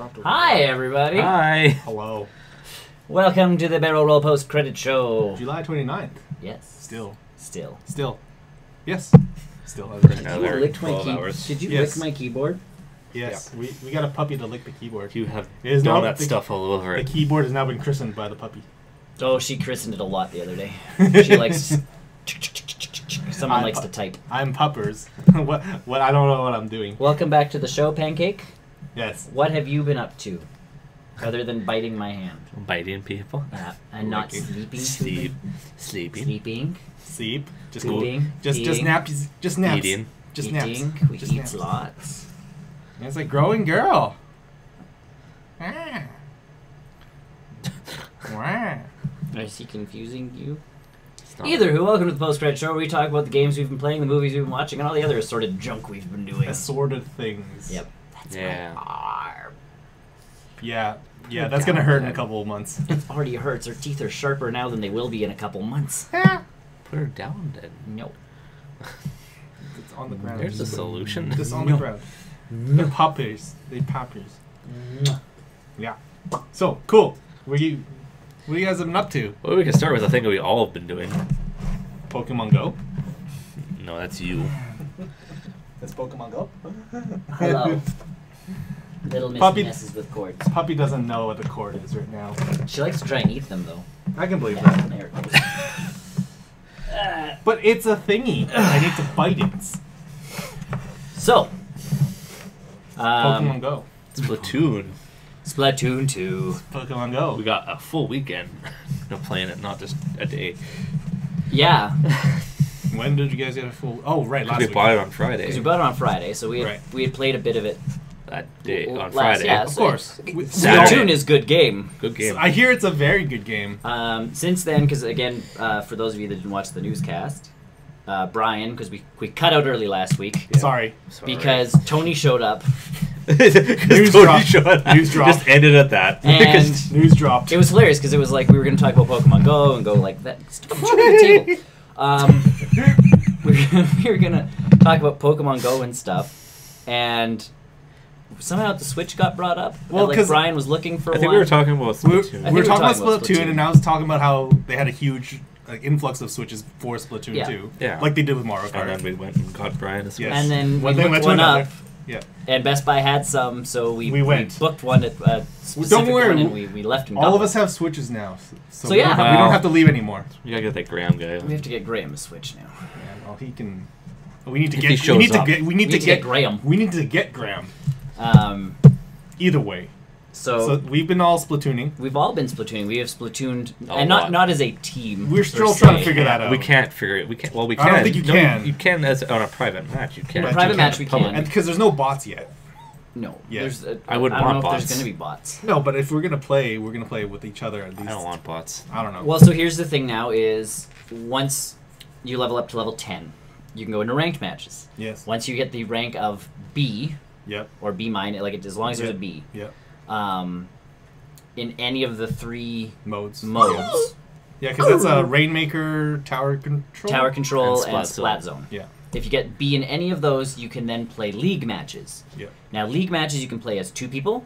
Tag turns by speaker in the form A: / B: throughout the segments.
A: Hi, everybody.
B: Hi.
C: Hello.
A: Welcome to the Barrel Roll Post Credit Show.
C: July 29th.
A: Yes.
C: Still. Yes. Still.
B: Another
A: Lick my
B: 12 hours.
A: Did you
C: Yes.
A: lick my keyboard?
C: Yes. We got a puppy to lick the keyboard.
B: You have
C: It is now-
B: donut stuff all over
C: The
B: it.
C: keyboard has now been christened by the puppy.
A: Oh, she christened it a lot the other day. She likes... Someone likes to type.
C: I'm puppers. What? I don't know what I'm doing.
A: Welcome back to the show, Pancake.
C: Yes.
A: What have you been up to? Other than biting my hand.
B: Biting people.
A: Yeah. And not
C: Licking.
A: sleeping.
B: Sleeping.
A: Sleeping.
C: Sleep. Just
A: Pooping.
C: Just
A: Eating.
C: naps. Just naps.
B: Eating.
C: Just
A: Eating.
C: naps.
A: We
C: Just
A: eat
C: naps.
A: lots.
C: And it's like growing girl. Ah. Wah.
A: Is he confusing you?
B: It's not-
A: Either who, welcome to the Post Credit Show, where we talk about the games we've been playing, the movies we've been watching, and all the other assorted junk we've been doing.
C: Assorted things.
A: Yep. That's
B: Yeah.
A: my arm.
C: Yeah. Yeah. That's gonna hurt in a couple of months.
A: It already hurts. Her teeth are sharper now than they will be in a couple months.
B: Put her down then.
A: No.
C: It's on the ground.
B: There's a solution.
C: Just on
A: No.
C: the ground. They're poppers. They poppers. Yeah. So cool. What you guys have been up to?
B: Well, we can start with a thing that we all have been doing.
C: Pokemon Go.
B: No, that's you.
C: That's Pokemon Go.
A: Hello. Little Miss
C: Puppy-
A: messes with cords.
C: Puppy doesn't know what the cord is right now.
A: She likes to try and eat them, though.
C: I can believe
A: Yeah,
C: that.
A: there it goes.
C: But it's a thingy. I need to bite it.
A: So.
C: Pokemon Go.
B: Splatoon.
A: Splatoon 2.
C: Pokemon Go.
B: We got a full weekend of playing it, not just a day.
A: Yeah.
C: When did you guys get a full? Oh, right, last
B: We
C: week.
B: bought it on
A: Because
B: Friday.
A: we bought it on Friday, so we had,
C: Right.
A: we had played a bit of it.
B: That day on
A: last-
B: Friday.
A: yeah,
C: Of
A: so
C: course.
B: Saturday.
A: Splatoon is good game.
B: Good game.
C: I hear it's a very good game.
A: Since then, because again, for those of you that didn't watch the newscast, Brian, because we cut out early last week
B: Yeah.
C: Sorry.
A: because Tony showed up
B: News
C: drop. News drop.
B: Just ended at that.
A: and
C: News dropped.
A: it was hilarious because it was like we were going to talk about Pokemon Go and go like that. Stop jumping the table. We were going to talk about Pokemon Go and stuff, and somehow the Switch got brought up.
C: Well,
A: and, like
C: 'cause
A: Brian was looking for
B: I think
A: one.
B: we were talking about
C: We were,
B: Splatoon.
A: I think
C: we were talking about
A: about
C: Splatoon,
A: Splatoon.
C: and I was talking about how they had a huge influx of Switches for Splatoon
A: Yeah.
C: 2.
B: Yeah.
C: Like they did with Mario Kart.
B: And then we went and got Brian a Switch.
C: Yes.
A: And then we
C: One thing
A: looked
C: led to
A: one
C: another.
A: up,
C: Yeah.
A: and Best Buy had some, so we
C: went.
A: booked one at a specific
C: worry,
A: one, and we left and got
C: All of
A: one.
C: us have Switches now, so,
A: So
C: we,
A: yeah.
C: don't have, we
B: Wow.
C: don't have to leave anymore.
B: You gotta get that Graham guy.
A: We have to get Graham a Switch now.
C: Yeah, well, he can. We need to
B: If
C: get.
B: he shows
C: we need
B: up.
C: to get. We need
A: We
C: to
A: need to get
C: get.
A: Graham.
C: We need to get Graham.
A: Um,
C: Either way.
A: so
C: So we've been all Splatooning.
A: we've all been Splatooning. We have Splatooned,
B: A
A: and
B: lot.
A: not as a team.
C: We're
A: per
C: still trying to
A: se.
C: figure that out.
B: We can't figure it. We can't. Well, we
C: I
B: can.
C: don't think you
B: No,
C: can.
B: You can as on a private match. You can.
A: In a
C: But
A: private
C: you
A: match,
C: can't
A: we
B: public.
A: can.
C: And because there's no bots yet.
A: No,
C: Yeah.
A: there's.
B: I wouldn't
A: don't
B: want
A: know if
B: bots.
A: there's going to be bots.
C: No, but if we're gonna play, we're gonna play with each other at least.
B: I don't want bots.
C: I don't know.
A: Well, so here's the thing now: is once you level up to level 10, you can go into ranked matches.
C: Yes.
A: Once you get the rank of B
C: Yep.
A: or B minus, like as long as there's a
C: Yep.
A: B,
C: Yep.
A: in any of the three
C: Modes.
A: modes,
C: Yeah, because that's a Rainmaker, Tower Control.
A: Tower Control
B: And
A: and
B: Splat
A: Splat
B: Zone.
A: Zone.
C: Yeah.
A: If you get B in any of those, you can then play league matches.
C: Yeah.
A: Now, league matches you can play as 2 people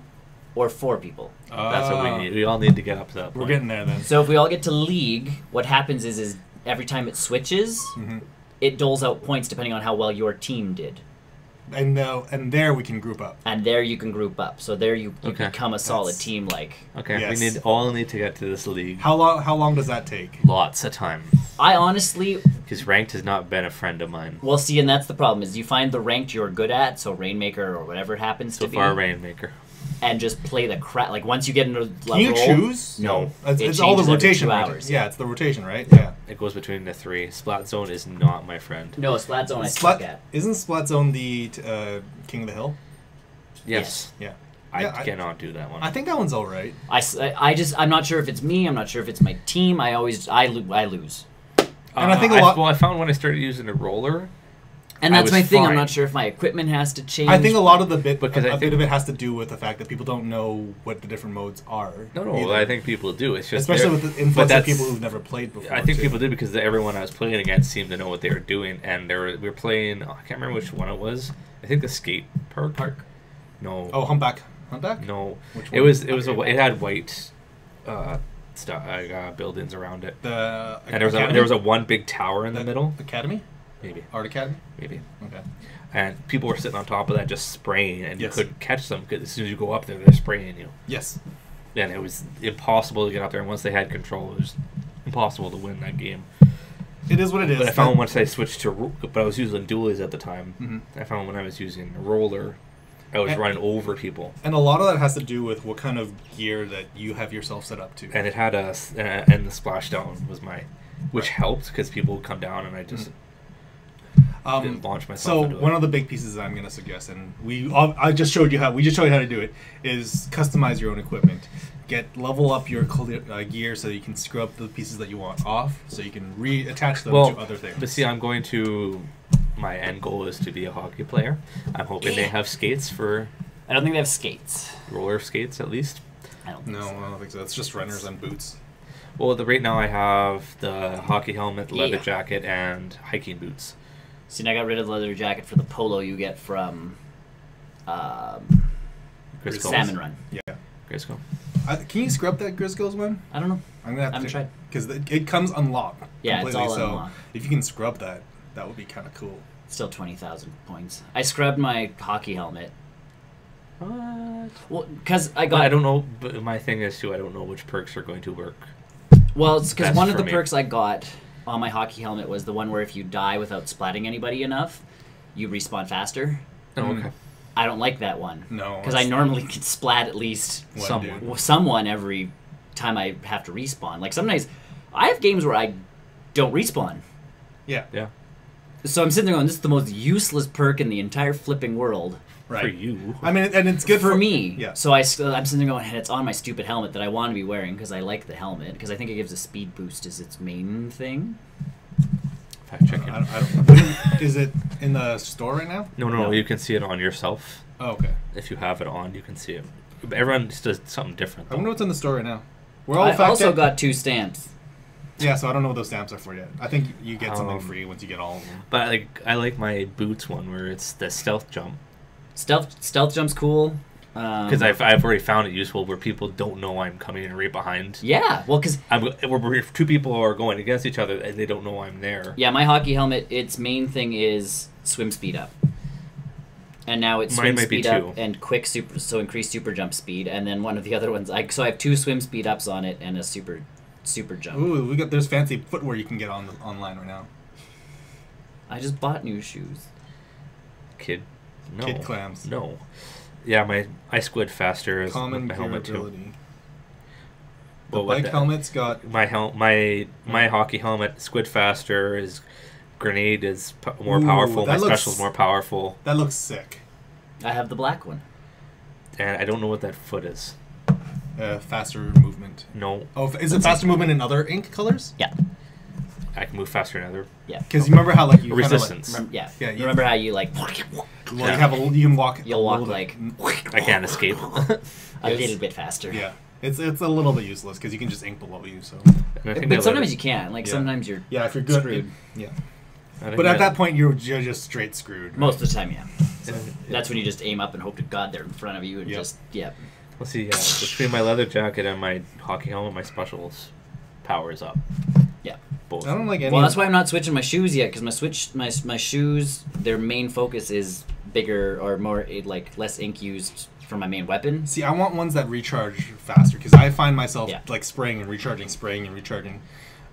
A: or 4 people.
B: That's what we need. We all need to get up to that point.
C: We're getting there then.
A: So if we all get to league, what happens is every time it switches,
C: Mhm.
A: it doles out points depending on how well your team did.
C: And there we can group up.
A: And there you can group up. So there you
B: Okay.
A: become a solid
C: That's-
A: team. Like
B: Okay,
C: Yes.
B: we all need to get to this league.
C: How long does that take?
B: Lots of time.
A: I honestly,
B: Because ranked has not been a friend of mine.
A: well, see, and that's the problem is you find the ranked you're good at, so Rainmaker or whatever it happens
B: So
A: to
B: far,
A: be,
B: Rainmaker.
A: and just play the crap. Like once you get into level,
C: Can you choose?
A: No,
C: It's,
A: it
C: it's all the
A: changes every
C: rotation.
A: 2
C: Right?
A: hours.
C: Yeah, it's the rotation, right? Yeah.
B: It goes between the 3. Splat Zone is not my friend.
A: No, Splat Zone I suck at.
C: Isn't Splat Zone the King of the Hill?
B: Yes.
C: Yeah.
B: I
C: Yeah,
B: cannot do that one.
C: I think that one's all right.
A: I'm not sure if it's me. I'm not sure if it's my team. I lose.
C: And I think a lot-
B: Well, I found when I started using a roller,
A: And
B: I
A: that's
B: was
A: my thing. I'm
B: fine.
A: not sure if my equipment has to change.
C: I think a lot of the bit
B: Because I
C: a bit
B: think-
C: of it has to do with the fact that people don't know what the different modes are.
B: no,
C: either.
B: I think people do. It's just
C: especially
B: they're-
C: with the influx
B: but
C: of
B: that's-
C: people who've never played before.
B: I think
C: too.
B: people did because everyone I was playing against seemed to know what they were doing, and we were playing. I can't remember which one it was. I think the skate park.
A: Park.
B: No.
C: Oh, Humpback. Huntback?
B: No,
C: Which
B: it
C: one?
B: was
C: Okay.
B: it had white buildings around it,
C: The
B: and there was a one big tower in the middle.
C: Academy?
B: Maybe.
C: Art Academy?
B: Maybe.
C: Okay.
B: And people were sitting on top of that just spraying, and
C: Yes.
B: you couldn't catch them because as soon as you go up there, they're spraying you.
C: Yes.
B: And it was impossible to get up there. And once they had control, it was impossible to win that game.
C: It is what it is.
B: But I found once I switched to, but I was using dualies at the time.
C: Mhm.
B: I found when I was using a roller, I was running over people.
C: And a lot of that has to do with what kind of gear that you have yourself set up to.
B: And it had and the splashdown was which helped because people would come down and I just didn't launch myself
C: So
B: into
C: one
B: it.
C: of the big pieces that I'm going to suggest, and I just showed you how to do it, is customize your own equipment. Level up your gear so you can scrub the pieces that you want off, so you can reattach them to other things.
B: But see, my end goal is to be a hockey player. I'm hoping they have skates for
A: I don't think they have skates.
B: roller skates at least.
A: I don't think
C: No,
A: so.
C: I don't think so. It's just runners and boots.
B: Well, right now I have the hockey helmet, the leather
A: Yeah.
B: jacket, and hiking boots.
A: See, and I got rid of the leather jacket for the polo you get from
B: Grisco's.
A: Salmon Run.
C: Yeah.
B: Grisco.
C: Can you scrub that Grisco's one?
A: I don't know.
C: I'm gonna have
A: I haven't
C: to
A: tried.
C: because it comes unlocked.
A: Yeah, it's
C: completely,
A: all
C: so
A: unlocked.
C: if you can scrub that, that would be kind of cool.
A: Still 20,000 points. I scrubbed my hockey helmet.
B: What?
A: Well, because I
B: But
A: got.
B: I don't know. But my thing is too. I don't know which perks are going to work.
A: Well, it's because
B: Best
A: one of
B: for
A: the
B: me.
A: perks I got on my hockey helmet was the one where if you die without splatting anybody enough, you respawn faster.
B: Oh,
C: Mm.
B: okay.
A: I don't like that one.
C: No,
A: Because I normally can splat at least
C: One dude.
A: someone every time I have to respawn. Like sometimes I have games where I don't respawn.
C: Yeah.
B: Yeah.
A: So I'm sitting there going, this is the most useless perk in the entire flipping world.
C: Right.
B: For you.
C: I mean, and it's good
A: for me.
C: Yeah.
A: So I'm sitting there going, and it's on my stupid helmet that I want to be wearing because I like the helmet because I think it gives a speed boost as its main thing.
B: Fact checking.
C: I don't, is it in the store right now?
B: No,
A: No.
B: you can see it on yourself.
C: Oh, okay.
B: If you have it on, you can see it. But everyone just does something different.
C: I wonder
B: though.
C: what's in the store right now. We're all
A: I
C: fact
A: also
C: checked.
A: got 2 stamps.
C: Yeah, so I don't know what those stamps are for yet. I think you get something
B: Um,
C: free once you get all of them.
B: But I like my boots one where it's the stealth jump
A: Stealth jump's cool.
B: because I've already found it useful where people don't know I'm coming in right behind.
A: Yeah, well, because
B: Where two people are going against each other and they don't know I'm there.
A: yeah, my hockey helmet, its main thing is swim speed up. And now it's
B: Mine
A: swim
B: might be
A: speed up
B: too.
A: and quick super, so increased super jump speed. And then one of the other ones, I have 2 swim speed ups on it and a super jump.
C: Ooh, there's fancy footwear you can get online right now.
A: I just bought new shoes.
B: Kid. No.
C: Kid clams.
B: No. Yeah, I squid faster as
C: Common
B: my helmet too.
C: durability. The
B: But what
C: bike
B: the-
C: helmet's got
B: my hockey helmet squid faster, is grenade is more
C: Ooh,
B: powerful, my
C: that looks-
B: special's more powerful,
C: that looks sick.
A: I have the black one.
B: and I don't know what that foot is.
C: Faster movement.
B: No,
C: Oh, is it faster movement in other ink colors?
A: Yeah.
B: I can move faster than other.
A: Yeah.
C: Because you remember how like you kinda,
B: Resistance.
A: Yeah.
C: Yeah, you-
A: Remember how you like
C: Like, well, you have you can walk.
A: You'll
C: a
A: walk
C: little
A: like
C: bit-
B: I can't escape.
A: a little bit faster.
C: Yeah, it's a little bit useless because you can just ink below you. So
B: And I think
A: But
B: they
A: sometimes
B: let
A: you can't. Like
C: Yeah.
A: sometimes you're
C: yeah, if you're good,
A: screwed.
C: yeah.
B: I think
C: But at
B: they-
C: that point, you're just straight screwed. right?
A: Most of the time, yeah.
B: Yeah.
A: That's when you just aim up and hope to God they're in front of you and
C: Yep.
A: just yeah.
B: Let's see. Yeah, between my leather jacket and my hockey helmet, my specials power is up.
A: Yeah.
B: Both.
C: I don't like any.
A: Well, that's why I'm not switching my shoes yet because my shoes, their main focus is bigger or more like less ink used for my main weapon.
C: See, I want ones that recharge faster because I find myself
A: Yeah.
C: like spraying and recharging.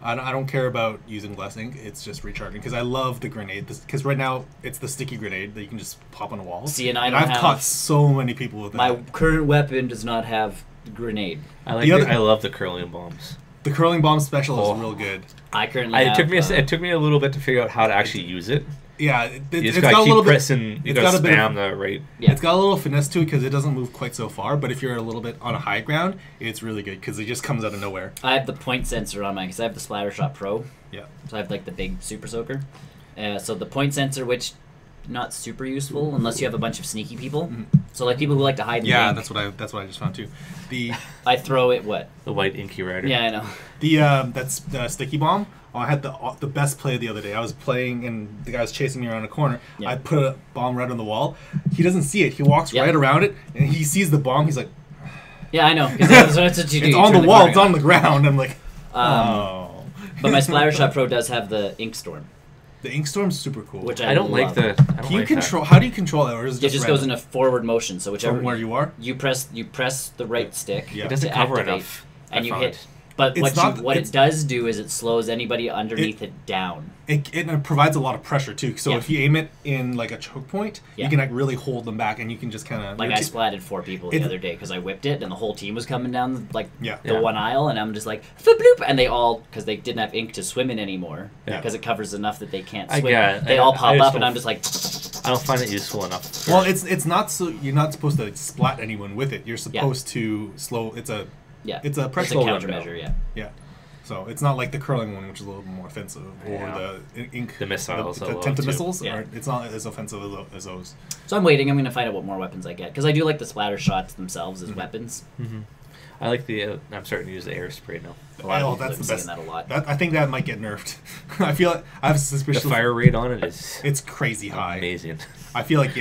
C: I don't care about using less ink. It's just recharging because I love the grenade. Because right now it's the sticky grenade that you can just pop on a wall.
A: See, and I don't
C: I've
A: have-
C: caught so many people with that.
A: My current weapon does not have grenade.
B: I love the curling bombs.
C: The curling bomb special
B: Oh.
C: is real good.
A: I currently
B: It
A: have,
B: took me a little bit to figure out how to actually use it.
C: Yeah,
B: You
C: it's
B: just
C: got a
B: gotta
C: little
B: keep
C: bit.
B: pressing. You
C: it's
B: gotta
C: got a bit of-
B: spam the right.
A: Yeah.
C: It's got a little finesse to it because it doesn't move quite so far. But if you're a little bit on a high ground, it's really good because it just comes out of nowhere.
A: I have the point sensor on mine because I have the Splattershot Pro.
C: Yeah.
A: So I have like the big Super Soaker. So the point sensor, which not super useful unless you have a bunch of sneaky people. So like people who like to hide in
C: Yeah,
A: ink,
C: that's what I just found too. The
A: I throw it what?
B: The white inky rider.
A: Yeah, I know.
C: that's the sticky bomb. Oh, I had the best play the other day. I was playing and the guy was chasing me around a corner.
A: Yeah.
C: I put a bomb right on the wall. He doesn't see it. He walks right around it and he sees the bomb. He's like,
A: yeah, I know. 'Cause that's what you do.
C: it's
A: You
C: on
A: turn
C: the wall.
A: corner
C: It's on
A: on.
C: the ground. I'm like, oh.
A: But my Splattershot Pro does have the Ink Storm,
C: The Ink Storm's super cool.
A: which
B: I don't like
A: love.
B: the. I don't
C: Can you
B: like
C: control? How do you control that? Or is it
A: It just goes in a forward motion. So whichever
C: from where you are?
A: you press the right stick.
C: Yeah.
B: It doesn't
A: to
B: cover
A: activate,
B: enough.
A: and
B: I
A: you
B: found.
A: hit. But
C: It's not-
A: what
C: it's-
A: it does do is it slows anybody underneath it down.
C: It provides a lot of pressure too. So
A: Yeah.
C: if you aim it in like a choke point,
A: Yeah.
C: you can like really hold them back, and you can just kind of
A: Like I splatted 4 people the
C: It's-
A: other day because I whipped it and the whole team was coming down like
C: Yeah.
A: the
B: Yeah.
A: one aisle and I'm just like floop bloop and they all because they didn't have ink to swim in anymore
B: Yeah.
A: because it covers enough that they can't
B: I
A: swim.
B: get it.
A: They
B: I-
A: all
B: I
A: pop
B: just
A: up and
B: don't-
A: I'm just like
B: I don't find it useful enough.
C: Well, it's not so you're not supposed to splat anyone with it. You're supposed to slow. It's a
A: yeah.
C: it's a
A: It's
C: pressure
A: a
B: Slow them
A: countermeasure, yeah.
C: Yeah. So it's not like the curling one, which is a little bit more offensive, or
B: Yeah.
C: the ink,
B: The missiles
C: the
B: are low,
C: tenta
B: too.
C: missiles.
A: Yeah.
C: It's not as offensive as those.
A: So I'm waiting. I'm gonna find out what more weapons I get because I do like the splatter shots themselves as weapons.
B: I like the. I'm starting to use the air spray now.
A: A lot of
C: Oh,
A: people
C: that's
A: have
C: the
A: been saying
C: best.
A: that a lot.
C: I think that might get nerfed. I feel like I have a
B: The
C: suspicion.
B: fire rate on it is
C: It's crazy high.
B: amazing.
C: I feel like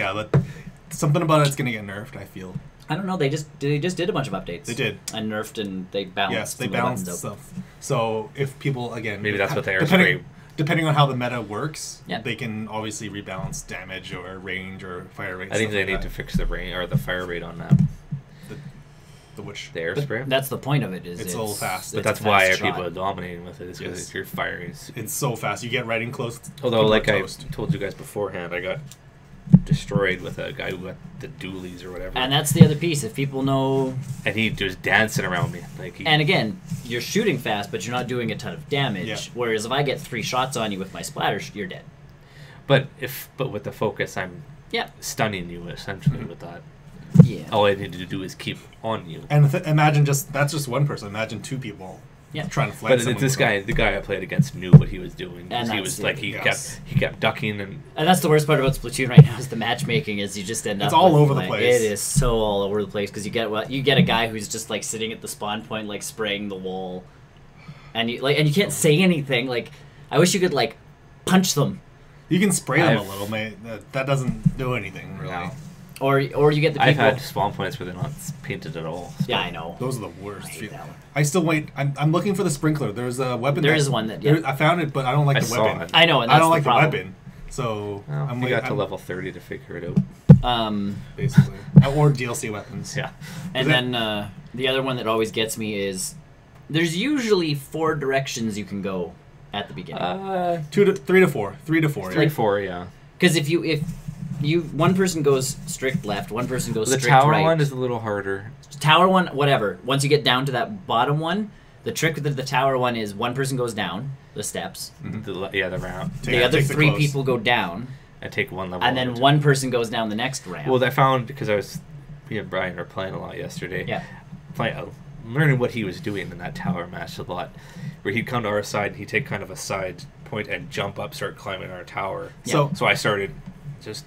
C: something about it's gonna get nerfed. I feel.
A: I don't know. They just did a bunch of updates.
C: They did.
A: And nerfed and they balanced.
C: Yes, they
A: some of the
C: balanced
A: weapons out.
C: stuff. So if people again,
B: Maybe that's what the air
C: depending,
B: spray-
C: depending on how the meta works,
A: Yeah.
C: they can obviously rebalance damage or range or fire rate.
B: I think
C: stuff
B: they
C: like
B: need
C: that.
B: to fix the rain or the fire rate on that.
C: The which
B: The air
A: But
B: spray.
A: that's the point of it. Is
C: It's a little fast.
B: But
A: it's a
B: that's why
A: fast
B: people are
A: shot.
B: dominating with it. Is because
C: Yes.
B: you're firing.
C: it's so fast. You get right in close.
B: Although,
C: people
B: like
C: are
B: I
C: toast.
B: told you guys beforehand, I got destroyed with a guy who got the dualies or whatever,
A: And that's the other piece. If people know,
B: and he was dancing around me like he.
A: and again, you're shooting fast, but you're not doing a ton of damage.
C: Yeah.
A: Whereas if I get 3 shots on you with my splatter, you're dead.
B: but with the focus, I'm
A: Yeah.
B: stunning you essentially with that.
A: Yeah.
B: All I need to do is keep on you.
C: And imagine that's just one person. Imagine 2 people.
A: Yeah.
C: Trying to flank
B: But
C: someone
B: this
C: with
B: guy, the guy I played against, knew what he was doing.
A: And
B: He
A: that's
B: was
A: it.
B: like he
C: Yes.
B: kept ducking and
A: And that's the worst part about Splatoon right now is the matchmaking is you just end up.
C: It's all
A: with,
C: over the
A: like,
C: place.
A: It is so all over the place because you get a guy who's just like sitting at the spawn point like spraying the wall, and you can't say anything. Like I wish you could like punch them,
C: You can spray them a
B: I've-
C: little, mate. That doesn't do anything really.
B: No.
A: or you get the people.
B: I've had spawn points where they're not painted at all.
A: Yeah, I know.
C: Those are the worst.
A: I hate that one.
C: I still wait. I'm looking for the sprinkler. There's a weapon.
A: There is one that-
C: there-
A: yeah.
C: I found it, but I don't like
B: I
C: the
B: saw
C: weapon.
B: it.
A: I know, and
C: I
A: that's
C: don't like
A: the problem.
C: weapon. So
B: Well,
C: I'm
B: you got to
C: I'm-
B: level 30 to figure it out.
C: basically or DLC weapons.
B: Yeah.
A: And
C: Is
A: then the other one that always gets me is there's usually 4 directions you can go at the beginning.
C: 3 to 4. 3 to 4.
B: 3,
C: yeah.
B: 4, yeah.
A: Because if you one person goes strict left, one person goes
B: The
A: strict
B: tower
A: right.
B: one is a little harder.
A: Tower one, whatever. Once you get down to that bottom one, the trick with the tower one is one person goes down the steps,
B: The ramp.
C: Take-
A: the other
C: take the
A: 3
C: close.
A: people go down,
B: I take one level.
A: and then
B: over.
A: one person goes down the next ramp.
B: Well, I found because me and Brian were playing a lot yesterday.
A: Yeah.
B: Learning what he was doing in that tower match a lot, where he'd come to our side and he'd take kind of a side point and jump up, start climbing our tower.
C: So
B: So I started just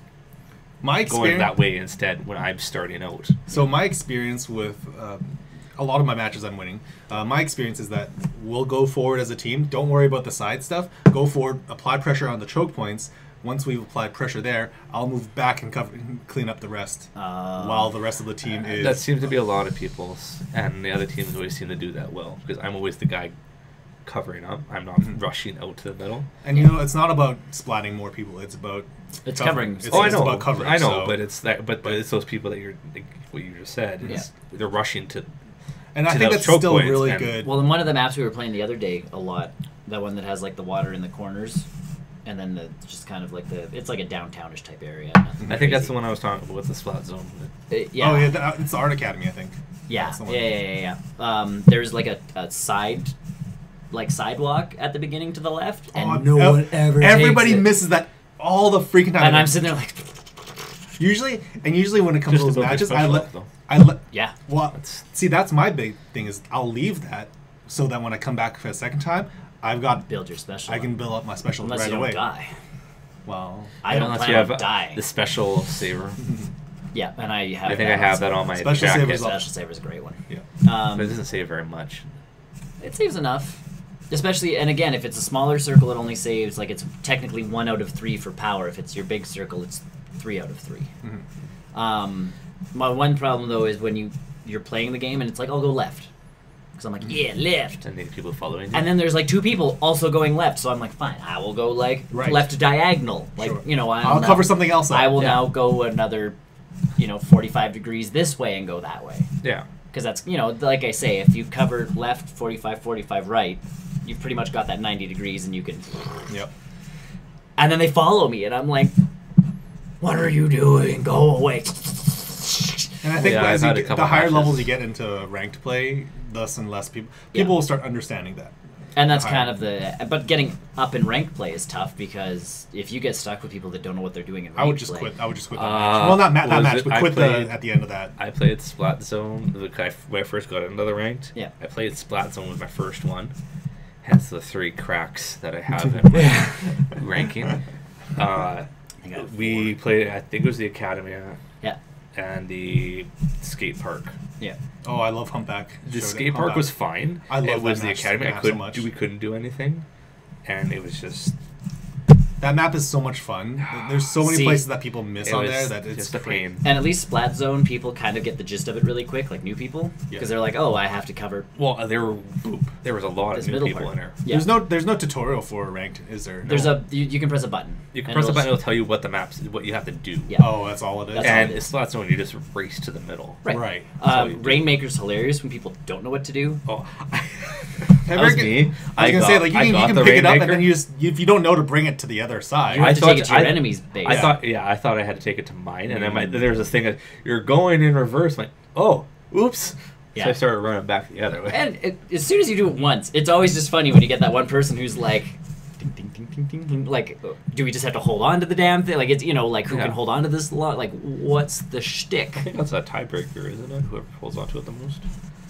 C: my
B: going
C: experience.
B: that way instead when I'm starting out.
C: So my experience with a lot of my matches I'm winning, my experience is that we'll go forward as a team. Don't worry about the side stuff. Go forward, apply pressure on the choke points. Once we've applied pressure there, I'll move back and clean up the rest. While the rest of the team is...
B: That seems to be a lot of people's, and the other teams always seem to do that well because I'm always the guy covering up. I'm not rushing out to the middle.
C: And you know, it's not about splatting more people. It's about
A: It's covering.
C: It's,
B: Oh, I
C: it's
B: know.
C: about coverage.
B: I know,
C: so-
B: but it's that. But it's those people that you're like, what you just said. Is they're rushing to.
C: and I
B: to
C: think
B: those
C: that's
B: choke
C: still
B: points
C: really
B: and-
C: good.
A: Well, in one of the maps we were playing the other day a lot, that one that has like the water in the corners, and then the just kind of like it's like a downtownish type area. Nothing
B: I think that's
A: crazy.
B: the one I was talking about with the splat zone.
A: Yeah.
C: Oh yeah, it's the Art Academy, I think.
A: Yeah,
C: That's the one.
A: yeah. There's like a side, like sidewalk at the beginning to the left, and
C: Oh,
A: no one ever.
C: Everybody
A: takes it.
C: misses that all the freaking time.
A: And I'm sitting there like,
C: usually when it comes
B: Just
C: to those
B: to build your
C: matches,
B: special up, though.
C: I let.
A: yeah,
C: Well,
B: That's-
C: see, that's my big thing is I'll leave that so that when I come back for a second time, I've got
A: build your special.
C: I can build up my special
A: unless
C: right
A: you don't
C: away.
A: die.
C: Well,
A: I don't
B: Unless
A: plan
B: you
A: on
B: have
A: dying.
B: the special saver.
A: Yeah, and I have.
B: I think I have that on my
C: Special
B: jacket.
C: savers
A: Special saver is a great one.
C: yeah.
B: But it doesn't save very much.
A: It saves enough. Especially, and again, if it's a smaller circle, it only saves, like, it's technically 1 out of 3 for power. If it's your big circle, it's 3 out of 3. My one problem, though, is when you're playing the game, and it's like, I'll go left. Because I'm like, yeah, left.
B: And then people following you.
A: And then there's, like, 2 people also going left, so I'm like, fine, I will go, like,
C: Right.
A: left diagonal. Like,
C: Sure.
A: you know,
C: I'll cover something else up.
A: I will
B: Yeah.
A: now go another, 45 degrees this way and go that way.
B: Yeah.
A: Because that's, like I say, if you cover left 45 right, you've pretty much got that 90 degrees and you can...
C: Yep.
A: And then they follow me and I'm like, what are you doing? Go away.
C: And I think
B: Yeah,
C: as
B: I've
C: you
B: had a
C: get,
B: couple
C: the higher
B: matches.
C: levels you get into ranked play, thus and less people will start understanding that.
A: And that's
C: Higher.
A: kind of the... But getting up in ranked play is tough because if you get stuck with people that don't know what they're doing in ranked
C: I would just
A: play...
C: quit. I would just quit that match. Well, not that
B: was
C: match,
B: it-
C: but
B: I
C: quit
B: played-
C: at the end of that.
B: I played Splat Zone when I first got into the ranked.
A: Yeah.
B: I played Splat Zone was my first one. Hence the 3 cracks that I have in my ranking.
A: I think I have
B: We
A: 4.
B: played, I think it was the Academy
A: Yeah.
B: and the skate park.
A: Yeah.
C: Oh, I love Humpback.
B: The
C: Showed it.
B: skate park
C: Humpback.
B: was fine.
C: I love
B: it was
C: that
B: the
C: match-
B: Academy.
C: that
B: I
C: map so
B: couldn't
C: much.
B: we couldn't do anything, and it was just
C: That map is so much fun. There's so many
A: See,
C: places that people miss
B: it
C: on
B: was
C: there that it's
B: just a
C: great.
B: pain.
A: And at least Splat Zone, people kind of get the gist of it really quick, like new people. Because
C: Yeah.
A: they're like, oh, I have to cover
B: Well, there was a lot
A: this
B: of new
A: middle
B: people
A: part.
B: in there.
A: Yeah.
C: There's no tutorial for ranked, is there?
A: There's
C: No.
A: you can press a button.
B: You can
A: and
B: press a
A: it'll-
B: button; it'll tell you what the maps, what you have to do.
A: Yeah.
C: Oh, that's all it is.
A: That's all
B: And
A: it is.
B: it's Splat Zone. You just race to the middle.
A: Right.
C: Right.
B: That's all you do.
A: Rainmaker's hilarious when people don't know what to do.
B: Oh,
C: That
B: was me.
C: I was gonna say, like, you can
B: got the
C: pick it up, and
B: Rainmaker.
C: then you just if you don't know to bring it to the other side.
A: You have to
B: thought
A: take it to your
B: I-
A: enemy's base.
B: I thought I had to take it to mine, and then there was this thing that you're going in reverse. I'm like, oh, oops.
A: Yeah.
B: So I started running back the other way.
A: And as soon as you do it once, it's always just funny when you get that one person who's like, ding, ding, ding, ding, ding, ding. Like, do we just have to hold on to the damn thing? Like, it's, like, who
B: Yeah.
A: can hold on to this lot? Like, what's the shtick?
B: I think that's a tiebreaker, isn't it? Whoever holds onto it the most.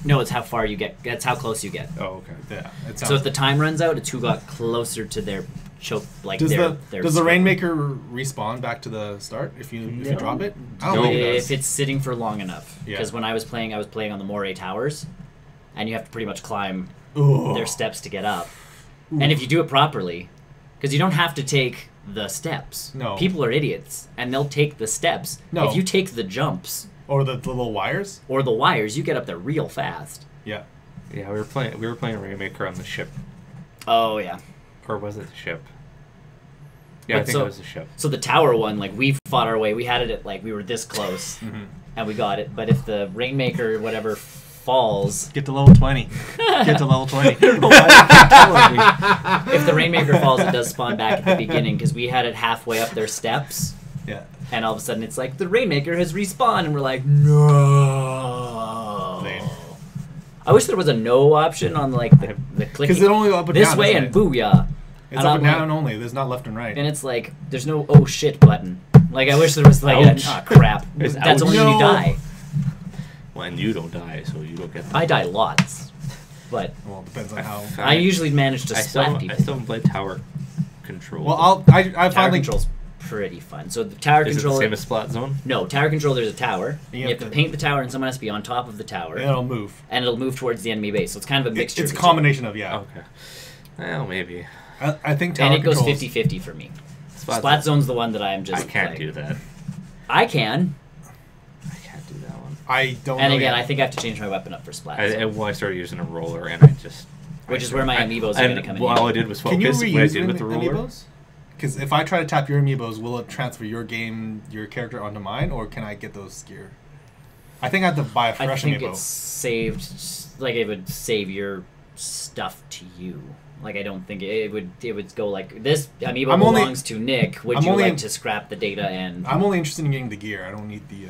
A: No, it's how far you get. That's how close you get.
B: Oh, okay.
C: Yeah. It
A: So
C: sounds-
A: if the time runs out, it's who got closer to their choke. Like,
C: does
A: their
C: the
A: stroke.
C: Rainmaker respawn back to the start if you
A: No.
C: drop it? I
B: No.
C: don't think it does.
A: If it's sitting for long enough.
C: Yeah.
A: Because when I was playing on the Moray Towers, and you have to pretty much climb
C: Ugh.
A: their steps to get up. And if you do it properly, because you don't have to take the steps.
C: No.
A: People are idiots, and they'll take the steps.
C: No.
A: If you take the jumps
C: Or the little wires.
A: or the wires, you get up there real fast.
C: Yeah.
B: Yeah, we were playing Rainmaker on the ship,
A: Oh yeah.
B: or was it the ship? Yeah,
A: But
B: I think
A: so-
B: it was the ship.
A: So the tower one, like we fought our way. We had it at like we were this close, and we got it. But if the Rainmaker or whatever falls,
C: Get to level 20. Get to level 20.
A: if the Rainmaker falls, it does spawn back at the beginning because we had it halfway up their steps.
C: Yeah.
A: And all of a sudden, it's like the Rainmaker has respawned, and we're like, no.
C: Lame.
A: I wish there was a no option on like the clicking.
C: Because it only up and
A: this
C: down.
A: way
C: isn't
A: and
C: it?
A: booyah.
C: It's
A: And
C: up
A: I'm
C: and
A: like-
C: down only. There's not left and right.
A: And it's like there's no oh shit button. Like I wish there was like
B: Ouch.
A: crap.
B: There's
A: That's
B: ouch.
A: only when you
C: No.
A: die.
B: Well, and you don't die, so you don't get.
A: I die lots, but
C: Well, it depends on how.
A: I usually manage to
B: I
A: splat
B: still
A: people.
B: haven't played Tower Control.
C: Well, I
A: Tower
C: finally.
A: control's pretty fun. So the tower
B: Is it the
A: control.
B: same as Splat Zone?
A: No, tower control. There's a tower.
C: You
A: You
C: have
A: have to
C: to-
A: paint the tower, and someone has to be on top of the tower,
C: It'll move.
A: and it'll move towards the enemy base. So it's kind of a mixture.
C: It's a
A: of the
C: combination of, yeah.
B: Okay. Well, maybe.
C: I think
A: two.
C: Tower
A: And it goes
C: Control's-
A: 50-50 for me.
B: Splat
A: Splat Zone's the one that I'm just.
B: I can't
A: like-
B: do that.
A: I can,
B: I can't do that one.
C: I don't
A: and
C: know
A: again,
C: yet.
A: I think I have to change my weapon up for Splat.
B: I
A: Zone.
B: started using a roller, and I just.
A: Which is where my amiibos are
B: and
A: gonna come in
B: All
A: handy.
B: I did was
C: Can you
B: focus. What I
C: reuse
B: did
C: your
B: with the roller.
C: amiibos? Because if I try to tap your amiibos, will it transfer your character onto mine, or can I get those gear? I think I have to buy a
A: I
C: fresh
A: think
C: amiibo.
A: it's saved. Like it would save your stuff to you. Like I don't think it would. It would go like this amiibo
C: I'm only-
A: belongs to Nick. Would
C: I'm
A: you
C: only
A: like
C: in-
A: to scrap the data and?
C: I'm only interested in getting the gear. I don't need the.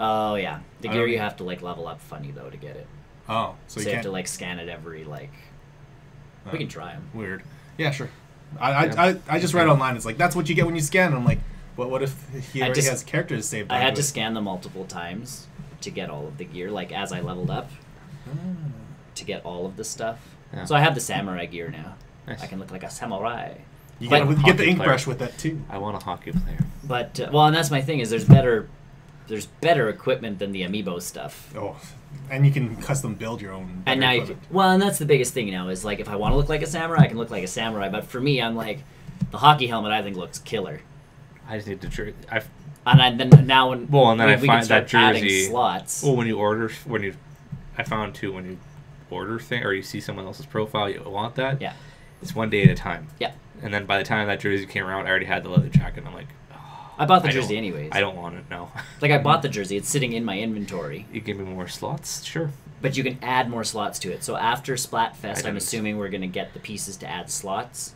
A: Oh yeah, the
C: I
A: gear
C: don't-
A: you have to like level up funny though to get it.
C: Oh,
A: So
C: so you
A: you have
C: can't.
A: to like scan it every like. We can try them.
C: Weird. Yeah, sure. I just read online. It's like that's what you get when you scan. And I'm like, what if he
A: I
C: already
A: just-
C: has characters saved?
A: I had
C: onto
A: to
C: it?
A: scan them multiple times to get all of the gear. Like as I leveled up, to get all of the stuff.
B: Yeah.
A: So I have the samurai gear now.
B: Nice.
A: I can look like a samurai.
C: You
A: But-
C: get the
B: Hockey
C: ink
B: player.
C: brush with that too.
B: I want a hockey player.
A: But well, and that's my thing is there's better equipment than the amiibo stuff.
C: Oh, and you can custom build your own.
A: And now, and that's the biggest thing now is like if I want to look like a samurai, I can look like a samurai. But for me, I'm like the hockey helmet. I think looks killer.
B: I just need to jersey.
A: And then now when
B: Well, and then I
A: we
B: find
A: can
B: that
A: start adding
B: jersey.
A: slots.
B: Well, I found too when you order thing or you see someone else's profile, you want that.
A: Yeah.
B: It's one day at a time.
A: Yeah.
B: And then by the time that jersey came around, I already had the leather jacket. And I'm like,
A: I bought the
B: I
A: jersey
B: don't-
A: anyways.
B: I don't want it. No.
A: Like I bought the jersey. It's sitting in my inventory.
B: You give me more slots, sure.
A: But you can add more slots to it. So after Splatfest, I'm
B: didn't.
A: assuming we're gonna get the pieces to add slots.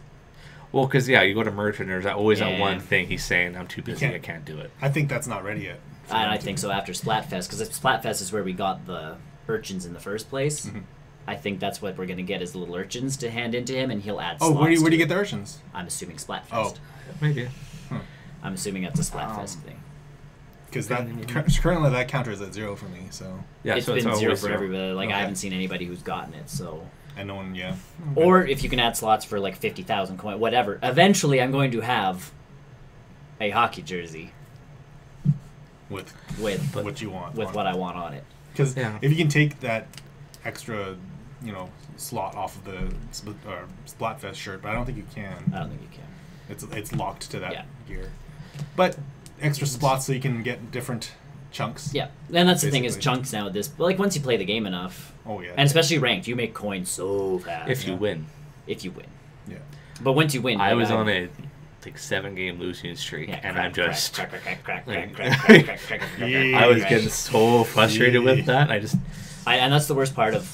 B: Well, because you go to merch and there's always that
A: Yeah.
B: one thing he's saying, I'm too busy,
C: can't-
B: I can't do it.
C: I think that's not ready yet. for
A: And
C: them
A: I
C: to-
A: think so after Splatfest, because Splatfest is where we got the urchins in the first place.
C: Mhm.
A: I think that's what we're gonna get is little urchins to hand into him, and he'll add.
C: Oh,
A: slots
C: where do you
A: to
C: get
A: it.
C: the urchins?
A: I'm assuming Splatfest.
C: Oh.
B: Maybe.
A: I'm assuming that's a Splatfest thing.
C: Because currently that counter is at 0 for me. So
B: Yeah,
A: It's
B: so
A: been
B: it's
A: 0
B: always
A: for everybody. Like
C: Okay.
A: I haven't seen anybody who's gotten it. So,
C: and no one, yeah.
A: or if you can add slots for like 50,000 coin, whatever. Eventually, I'm going to have a hockey jersey
C: with
A: with
C: what you want.
A: with what I want on it.
C: Because
B: Yeah.
C: if you can take that extra, slot off of the Splatfest shirt, but I don't think you can.
A: I don't think you can.
C: It's locked to that
A: Yeah.
C: gear. But extra slots so you can get different chunks.
A: Yeah, and that's the thing is
C: Basically.
A: chunks now. At this, like once you play the game enough,
C: Oh yeah.
A: and especially ranked, you make coins so fast
B: If you
C: Yeah.
B: win.
A: if you win.
C: Yeah.
A: But once you win,
B: I
A: like,
B: was on a 7-game losing streak,
A: yeah,
B: and
A: crack,
B: I'm just.
A: crack, crack, crack, crack,
B: like-
A: crack, crack, crack, crack, crack, crack,
C: Yeah.
B: I was
A: crack.
B: getting so frustrated with that. I just.
A: And that's the worst part of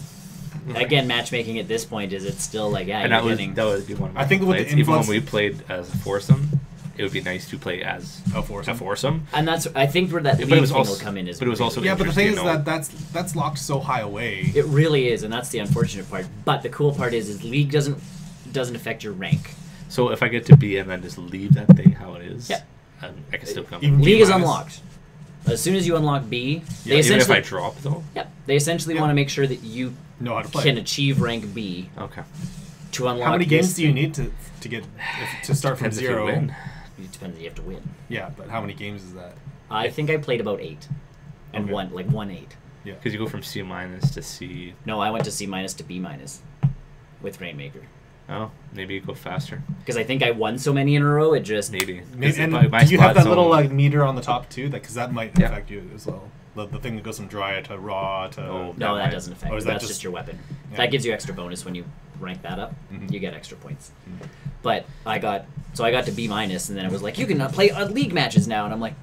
A: again matchmaking at this point is it's still like
B: And
A: you're
B: that was
A: getting
B: that would be one of my
C: I think with the
B: complaints. Even when
C: influence-
B: we played as a foursome, it would be nice to play as
C: A foursome.
B: a foursome.
A: and that's I think where that
B: But
A: league
B: it was
A: thing
B: also-
A: will come in is
B: but it was also
C: Yeah, but the thing is
B: interesting,
C: that that's locked so high away.
A: it really is, and that's the unfortunate part. But the cool part is league doesn't affect your rank.
B: So if I get to B and then just leave that thing how it is,
A: Yeah.
B: I can still come.
C: Even
A: League is
C: B-minus.
A: unlocked. As soon as you unlock B, they
B: Even if
A: essentially
B: I drop though.
A: Yep. They essentially
C: Yeah.
A: want to make sure that you
C: Know how to play.
A: can achieve rank B
B: Okay.
A: to unlock.
C: How many
A: this
C: games do you
A: thing.
C: need to get to start from
B: Depends if you
C: 0?
B: win.
A: It depends. You have to win.
C: Yeah, but how many games is that?
A: I think I played about 8, and
C: Okay.
A: won 8.
C: Yeah.
B: Because you go from C minus to C.
A: No, I went to C minus to B minus with Rainmaker
B: Oh, maybe you go faster.
A: because I think I won so many in a row. It just
B: Maybe.
C: Maybe,
B: 'Cause
C: and
B: my
C: do you have
B: spot's
C: that little
B: on-
C: like meter on the top too? Because that might
B: Yeah.
C: affect you as well. The thing that goes from dry to raw to.
B: Oh,
A: no, that
B: might-
A: doesn't affect.
C: Oh,
A: it.
C: is that
A: That's
C: just-
A: just your weapon.
C: Yeah.
A: That gives you extra bonus when you rank that up.
C: Mhm.
A: You get extra points.
C: Mhm.
A: But I got to B minus, and then it was like you can play league matches now, and I'm like,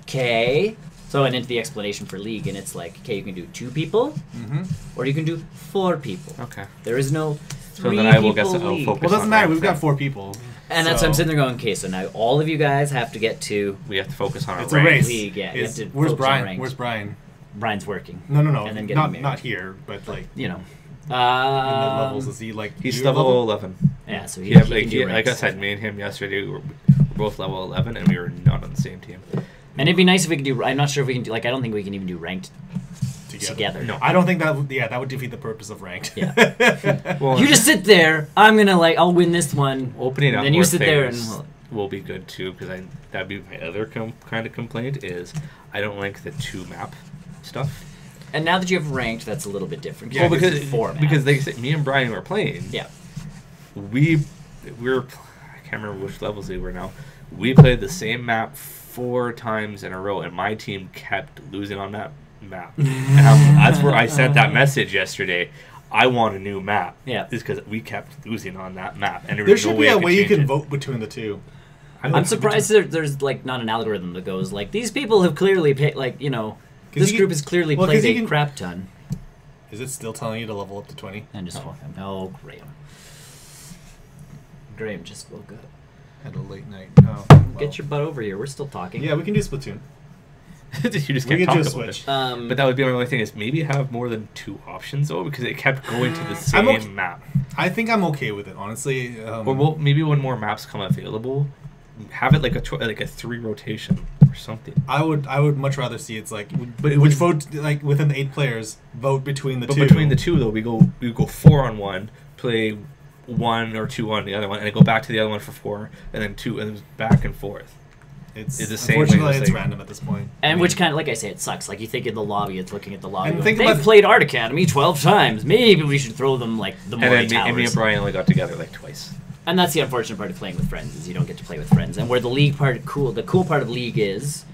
A: okay. So I went into the explanation for league, and it's like, okay, you can do 2 people,
C: Mm-hmm.
A: or you can do 4 people.
B: Okay.
A: There is no
B: So
A: 3
B: then I will guess
A: people
B: I'll
A: league.
B: focus
C: Well, it doesn't
B: on
C: matter.
B: rank
C: We've got
B: then.
C: 4 people.
A: And that's what I'm
C: So-
A: sitting there going, okay, so now all of you guys have to get to
B: We have to focus on our
C: It's a
B: rank.
C: race.
A: league. Yeah, you
C: Is-
A: have to
C: where's
A: focus on
C: Brian?
A: ranked.
C: Where's Brian?
A: Brian's working.
C: No, no, no.
A: And then getting
C: not
A: married.
C: not here, but like
A: You know.
C: in the levels. Is he like
B: He's
C: your
B: level 11.
A: Yeah, so he,
B: Yeah,
A: he
B: like,
A: can do
B: like I
A: ranks.
B: said, me and him yesterday we were both level 11, and we were not on the same team.
A: And it'd be nice if we could do. I'm not sure if we can do. Like, I don't think we can even do ranked together.
B: No.
C: I don't think that. That would defeat the purpose of ranked.
A: Yeah.
B: Well,
A: You just sit there. I'm gonna I'll win this one.
B: opening up
A: then you
B: more
A: sit there and.
B: things will be good too, because that'd be my other kind of complaint is I don't like the 2 map stuff.
A: And now that you have ranked, that's a little bit different.
C: Yeah,
B: Well,
A: this
B: because
A: is format.
B: because they say, me and Brian were playing.
A: Yeah.
B: We're I can't remember which levels they were now. We played the same map 4 times in a row, and my team kept losing on that map. And that's where I sent that message yesterday. I want a new map.
A: Yeah.
B: Is because we kept losing on that map, and
C: There
B: was
C: should
B: no
C: be
B: I
C: a
B: could
C: way you
B: change
C: can
B: it.
C: vote between the 2.
A: I'm surprised there's like not an algorithm that goes like these people have clearly paid this
C: you
A: group
C: can-
A: has clearly
C: well,
A: played
C: 'cause you
A: a
C: can-
A: crap ton.
C: Is it still telling you to level up to 20?
A: And just Graham. Graham just woke up.
C: Had a late night. Oh, well.
A: Get your butt over here. We're still talking.
C: Yeah, we can do Splatoon.
B: You just
C: We
B: can't
C: can
B: talk
C: do a
B: about
C: switch.
B: it. But that would be my only thing is maybe have more than 2 options though, because it kept going to the same
C: I'm okay.
B: map.
C: I think I'm okay with it, honestly.
B: Or maybe when more maps come available, have it like a 3 rotation or something.
C: I would much rather see it's like,
B: But it
C: which
B: would-
C: vote like within the 8 players vote between the
B: But
C: 2.
B: between the 2 though, we go 4 on 1, play 1 or 2 on the other one, and then go back to the other one for 4, and then 2, and back and forth.
C: It's
B: the same way
C: unfortunately
B: as
C: it's
B: like-
C: random at this point.
A: And which kind of, like I say, it sucks. Like, you think in the lobby, it's looking at the lobby.
C: And
A: Going,
C: think
A: they've
C: about-
A: played Art Academy 12 times. Maybe we should throw them, like, the
B: And
A: Mori
B: then
A: Towers.
B: me and Brian only got together like twice.
A: And that's the unfortunate part of playing with friends, is you don't get to play with friends. And where the league part, the cool part of league is,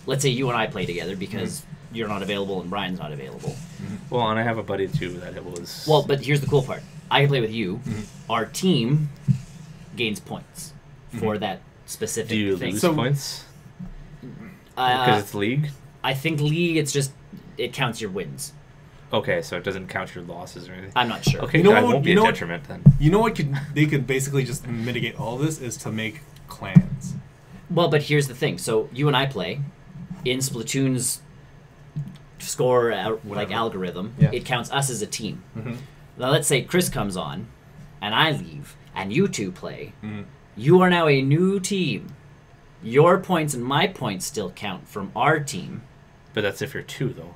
A: let's say you and I play together because you're not available and Brian's not available.
B: Well, and I have a buddy too that it was.
A: Well, but here's the cool part. I can play with you. Our team gains points for that specific
B: do you
A: thing.
B: lose
C: So-
B: points because it's league?
A: I think league, it's just, it counts your wins.
B: Okay, so it doesn't count your losses or anything.
A: I'm not sure.
B: Okay,
C: You know
B: that
C: what-
B: won't be
C: you know
B: a
C: what-
B: detriment then.
C: You know what they could basically just mitigate all this is to make clans.
A: Well, but here's the thing. So you and I play in Splatoon's score like
C: Whatever.
A: algorithm.
C: Yeah.
A: It counts us as a team.
C: Mm-hmm.
A: Now let's say Chris comes on, and I leave, and you two play.
C: Mm-hmm.
A: You are now a new team. Your points and my points still count from our team.
B: But that's if you're 2 though.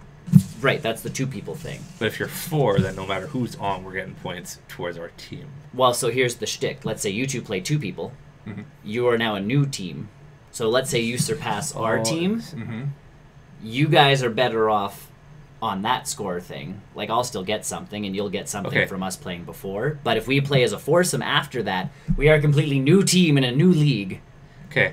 A: Right, that's the 2 people thing.
B: But if you're 4, then no matter who's on, we're getting points towards our team.
A: Well, so here's the shtick. Let's say you two play 2 people.
C: Mhm.
A: You are now a new team. So let's say you surpass our
B: Oh,
A: team.
C: Mm-hmm.
A: You guys are better off on that score thing. Like, I'll still get something, and you'll get something
B: Okay.
A: from us playing before. But if we play as a foursome after that, we are a completely new team in a new league.
B: Okay.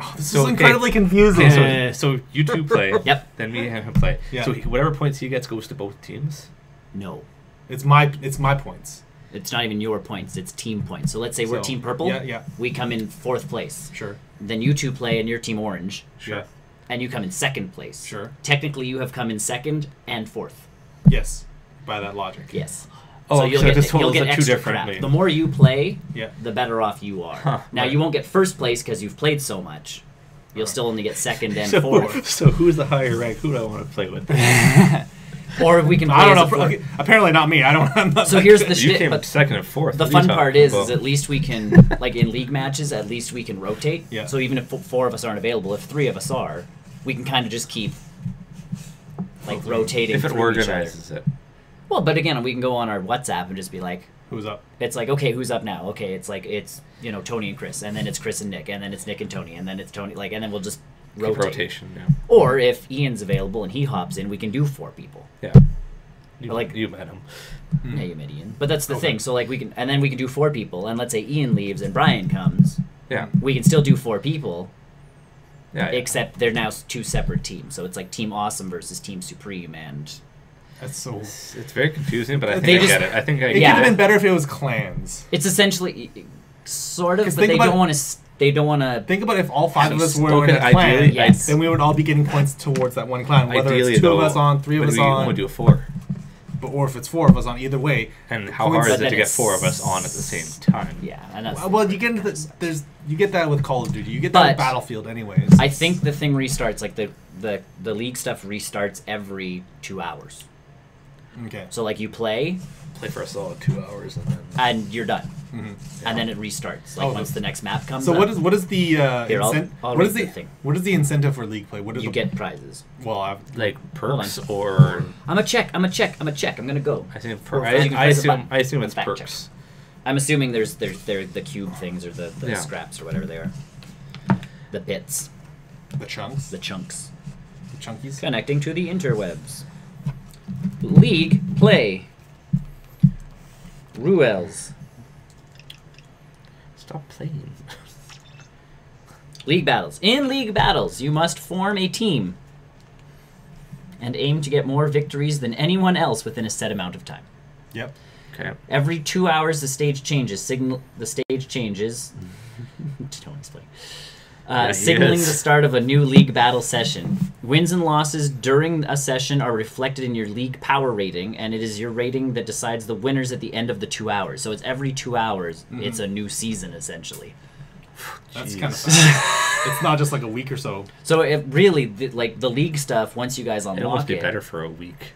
C: Oh, this
B: So,
C: is incredibly confusing.
B: Okay, so you 2 play.
A: Yep.
B: Then me and him play.
C: Yeah.
B: So whatever points he gets goes to both teams.
A: No.
C: It's my points.
A: It's not even your points, it's team points. So let's say we're
C: So,
A: team purple.
C: yeah, yeah.
A: We come in 4th place.
C: Sure.
A: Then you two play and you're team orange.
C: Sure.
A: And you come in 2nd place.
C: Sure.
A: Technically, you have come in 2nd and 4th.
C: Yes. By that logic.
A: Yes.
B: Oh,
A: so you'll
B: so
A: get,
B: this
A: you'll
B: totals
A: get
B: it 2
A: extra
B: differently.
A: crap. The more you play,
C: Yeah.
A: the better off you are.
B: Huh,
A: now,
B: right.
A: you won't get 1st place because you've played so much. You'll still only get 2nd and
B: So,
A: 4th.
B: so who's the higher rank? Who do I want to play with?
A: Or if we can play
C: I don't
A: as a
C: know.
A: four-
C: Okay, apparently not me. I don't. I'm not
A: So
C: that
A: here's
C: good.
A: the
B: You
A: shtick,
B: came
A: but
B: 2nd and 4th.
A: the
B: What are you
A: fun part
B: talking
A: is
B: about?
A: at least we can, like in league matches, at least we can rotate.
C: Yeah.
A: So even if 4 of us aren't available, if 3 of us are, we can kind of just keep like rotating
B: if it
A: through each other.
B: organizes it.
A: Well, but again, we can go on our WhatsApp and just be like,
C: Who's up?
A: it's like, okay, who's up now? Okay, it's like, it's, you know, Tony and Chris, and then it's Chris and Nick, and then it's Nick and Tony, and then it's Tony, like, and then we'll just
B: Keep
A: rotate.
B: rotation, yeah.
A: Or if Ian's available and he hops in, we can do 4 people.
B: Yeah. You,
A: Like-
B: you met him.
A: Yeah, you met Ian. But that's the
C: Okay.
A: thing. So, like, we can, and then we can do 4 people, and let's say Ian leaves and Brian comes,
B: Yeah.
A: we can still do 4 people,
B: Yeah.
A: except they're now 2 separate teams. So it's like Team Awesome versus Team Supreme, and
C: That's so.
B: It's very confusing, but I
C: They
B: think I
A: just-
B: get it. I think I
C: It
B: get
C: could have
B: it.
C: been better if it was clans.
A: it's essentially sort of,
C: 'Cause
A: but
C: think
A: they
C: about-
A: don't want to. They don't want to.
C: Think about if all 5 of us were
B: Okay,
C: in a clan,
B: ideally,
A: Yes.
C: then we would all be getting points towards that one clan. Whether
B: Ideally,
C: it's 2 of
B: though,
C: us on, 3 of
B: but
C: us
B: we
C: on,
B: only do a 4.
C: or if it's 4 of us on. Either way,
B: And how
C: Points-
B: hard is
A: But
B: it
A: then
B: to get
A: it's-
B: 4 of us on at the same time?
A: Yeah, and that's.
C: well, you get into you get that with Call of Duty. You get that
A: But
C: with Battlefield, anyways.
A: I think the thing restarts, like the league stuff restarts every 2 hours.
C: Okay.
A: So like you play
B: Play for a solid 2 hours and then.
A: and you're done,
C: Mhm.
A: and then it restarts. Like
C: Oh,
A: once the next map comes.
C: So
A: up,
C: what is the
A: Here, I'll
C: what
A: read
C: is
A: the
C: the
A: thing.
C: what is the incentive for league play? What is
A: you
C: the,
A: get prizes.
C: well,
B: Like perks
A: Hold
B: or.
A: I'm a check. I'm gonna go.
B: I think
C: Or
B: I,
A: you can
B: I
A: press a
B: assume
A: button.
B: I assume it's
A: Fact check.
B: perks.
A: I'm assuming there's the cube things or the
B: Yeah.
A: scraps or whatever they are. The bits,
C: the chunks,
A: the chunks.
C: the chunkies.
A: Connecting to the interwebs. League play. Ruels.
B: Stop playing.
A: League battles. In league battles, you must form a team and aim to get more victories than anyone else within a set amount of time.
C: Yep.
B: Okay.
A: Every 2 hours, the stage changes. The stage changes. Don't explain.
B: Yeah, he
A: Signaling
B: is.
A: the start of a new league battle session. Wins and losses during a session are reflected in your league power rating, and it is your rating that decides the winners at the end of the 2 hours. So it's every 2 hours. It's a new season, essentially.
C: That's
B: Jeez.
C: kind of fast. It's not just like a week or so.
A: So it really, like the league stuff, once you guys
B: It'll
A: unlock
B: almost be
A: it,
B: better for a week.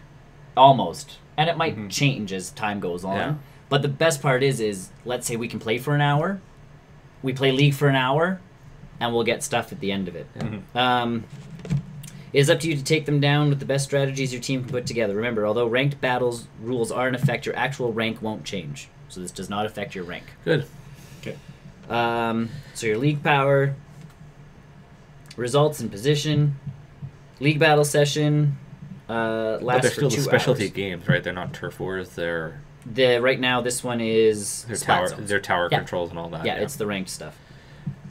A: almost, and it might change as time goes on.
B: Yeah.
A: But the best part is let's say we can play for an hour, we play league for an hour, and we'll get stuff at the end of it. It is up to you to take them down with the best strategies your team can put together. Remember, although ranked battles rules are in effect, your actual rank won't change. So this does not affect your rank.
B: Good.
C: Okay.
A: So your league power, results and position, league battle session
B: But
A: lasts
B: they're
A: for
B: still
A: 2
B: the specialty
A: hours.
B: games, right? They're not turf wars. They're
A: Right now, this one is splat zones.
B: their tower
A: Yeah.
B: controls and all that.
A: Yeah, it's the ranked stuff.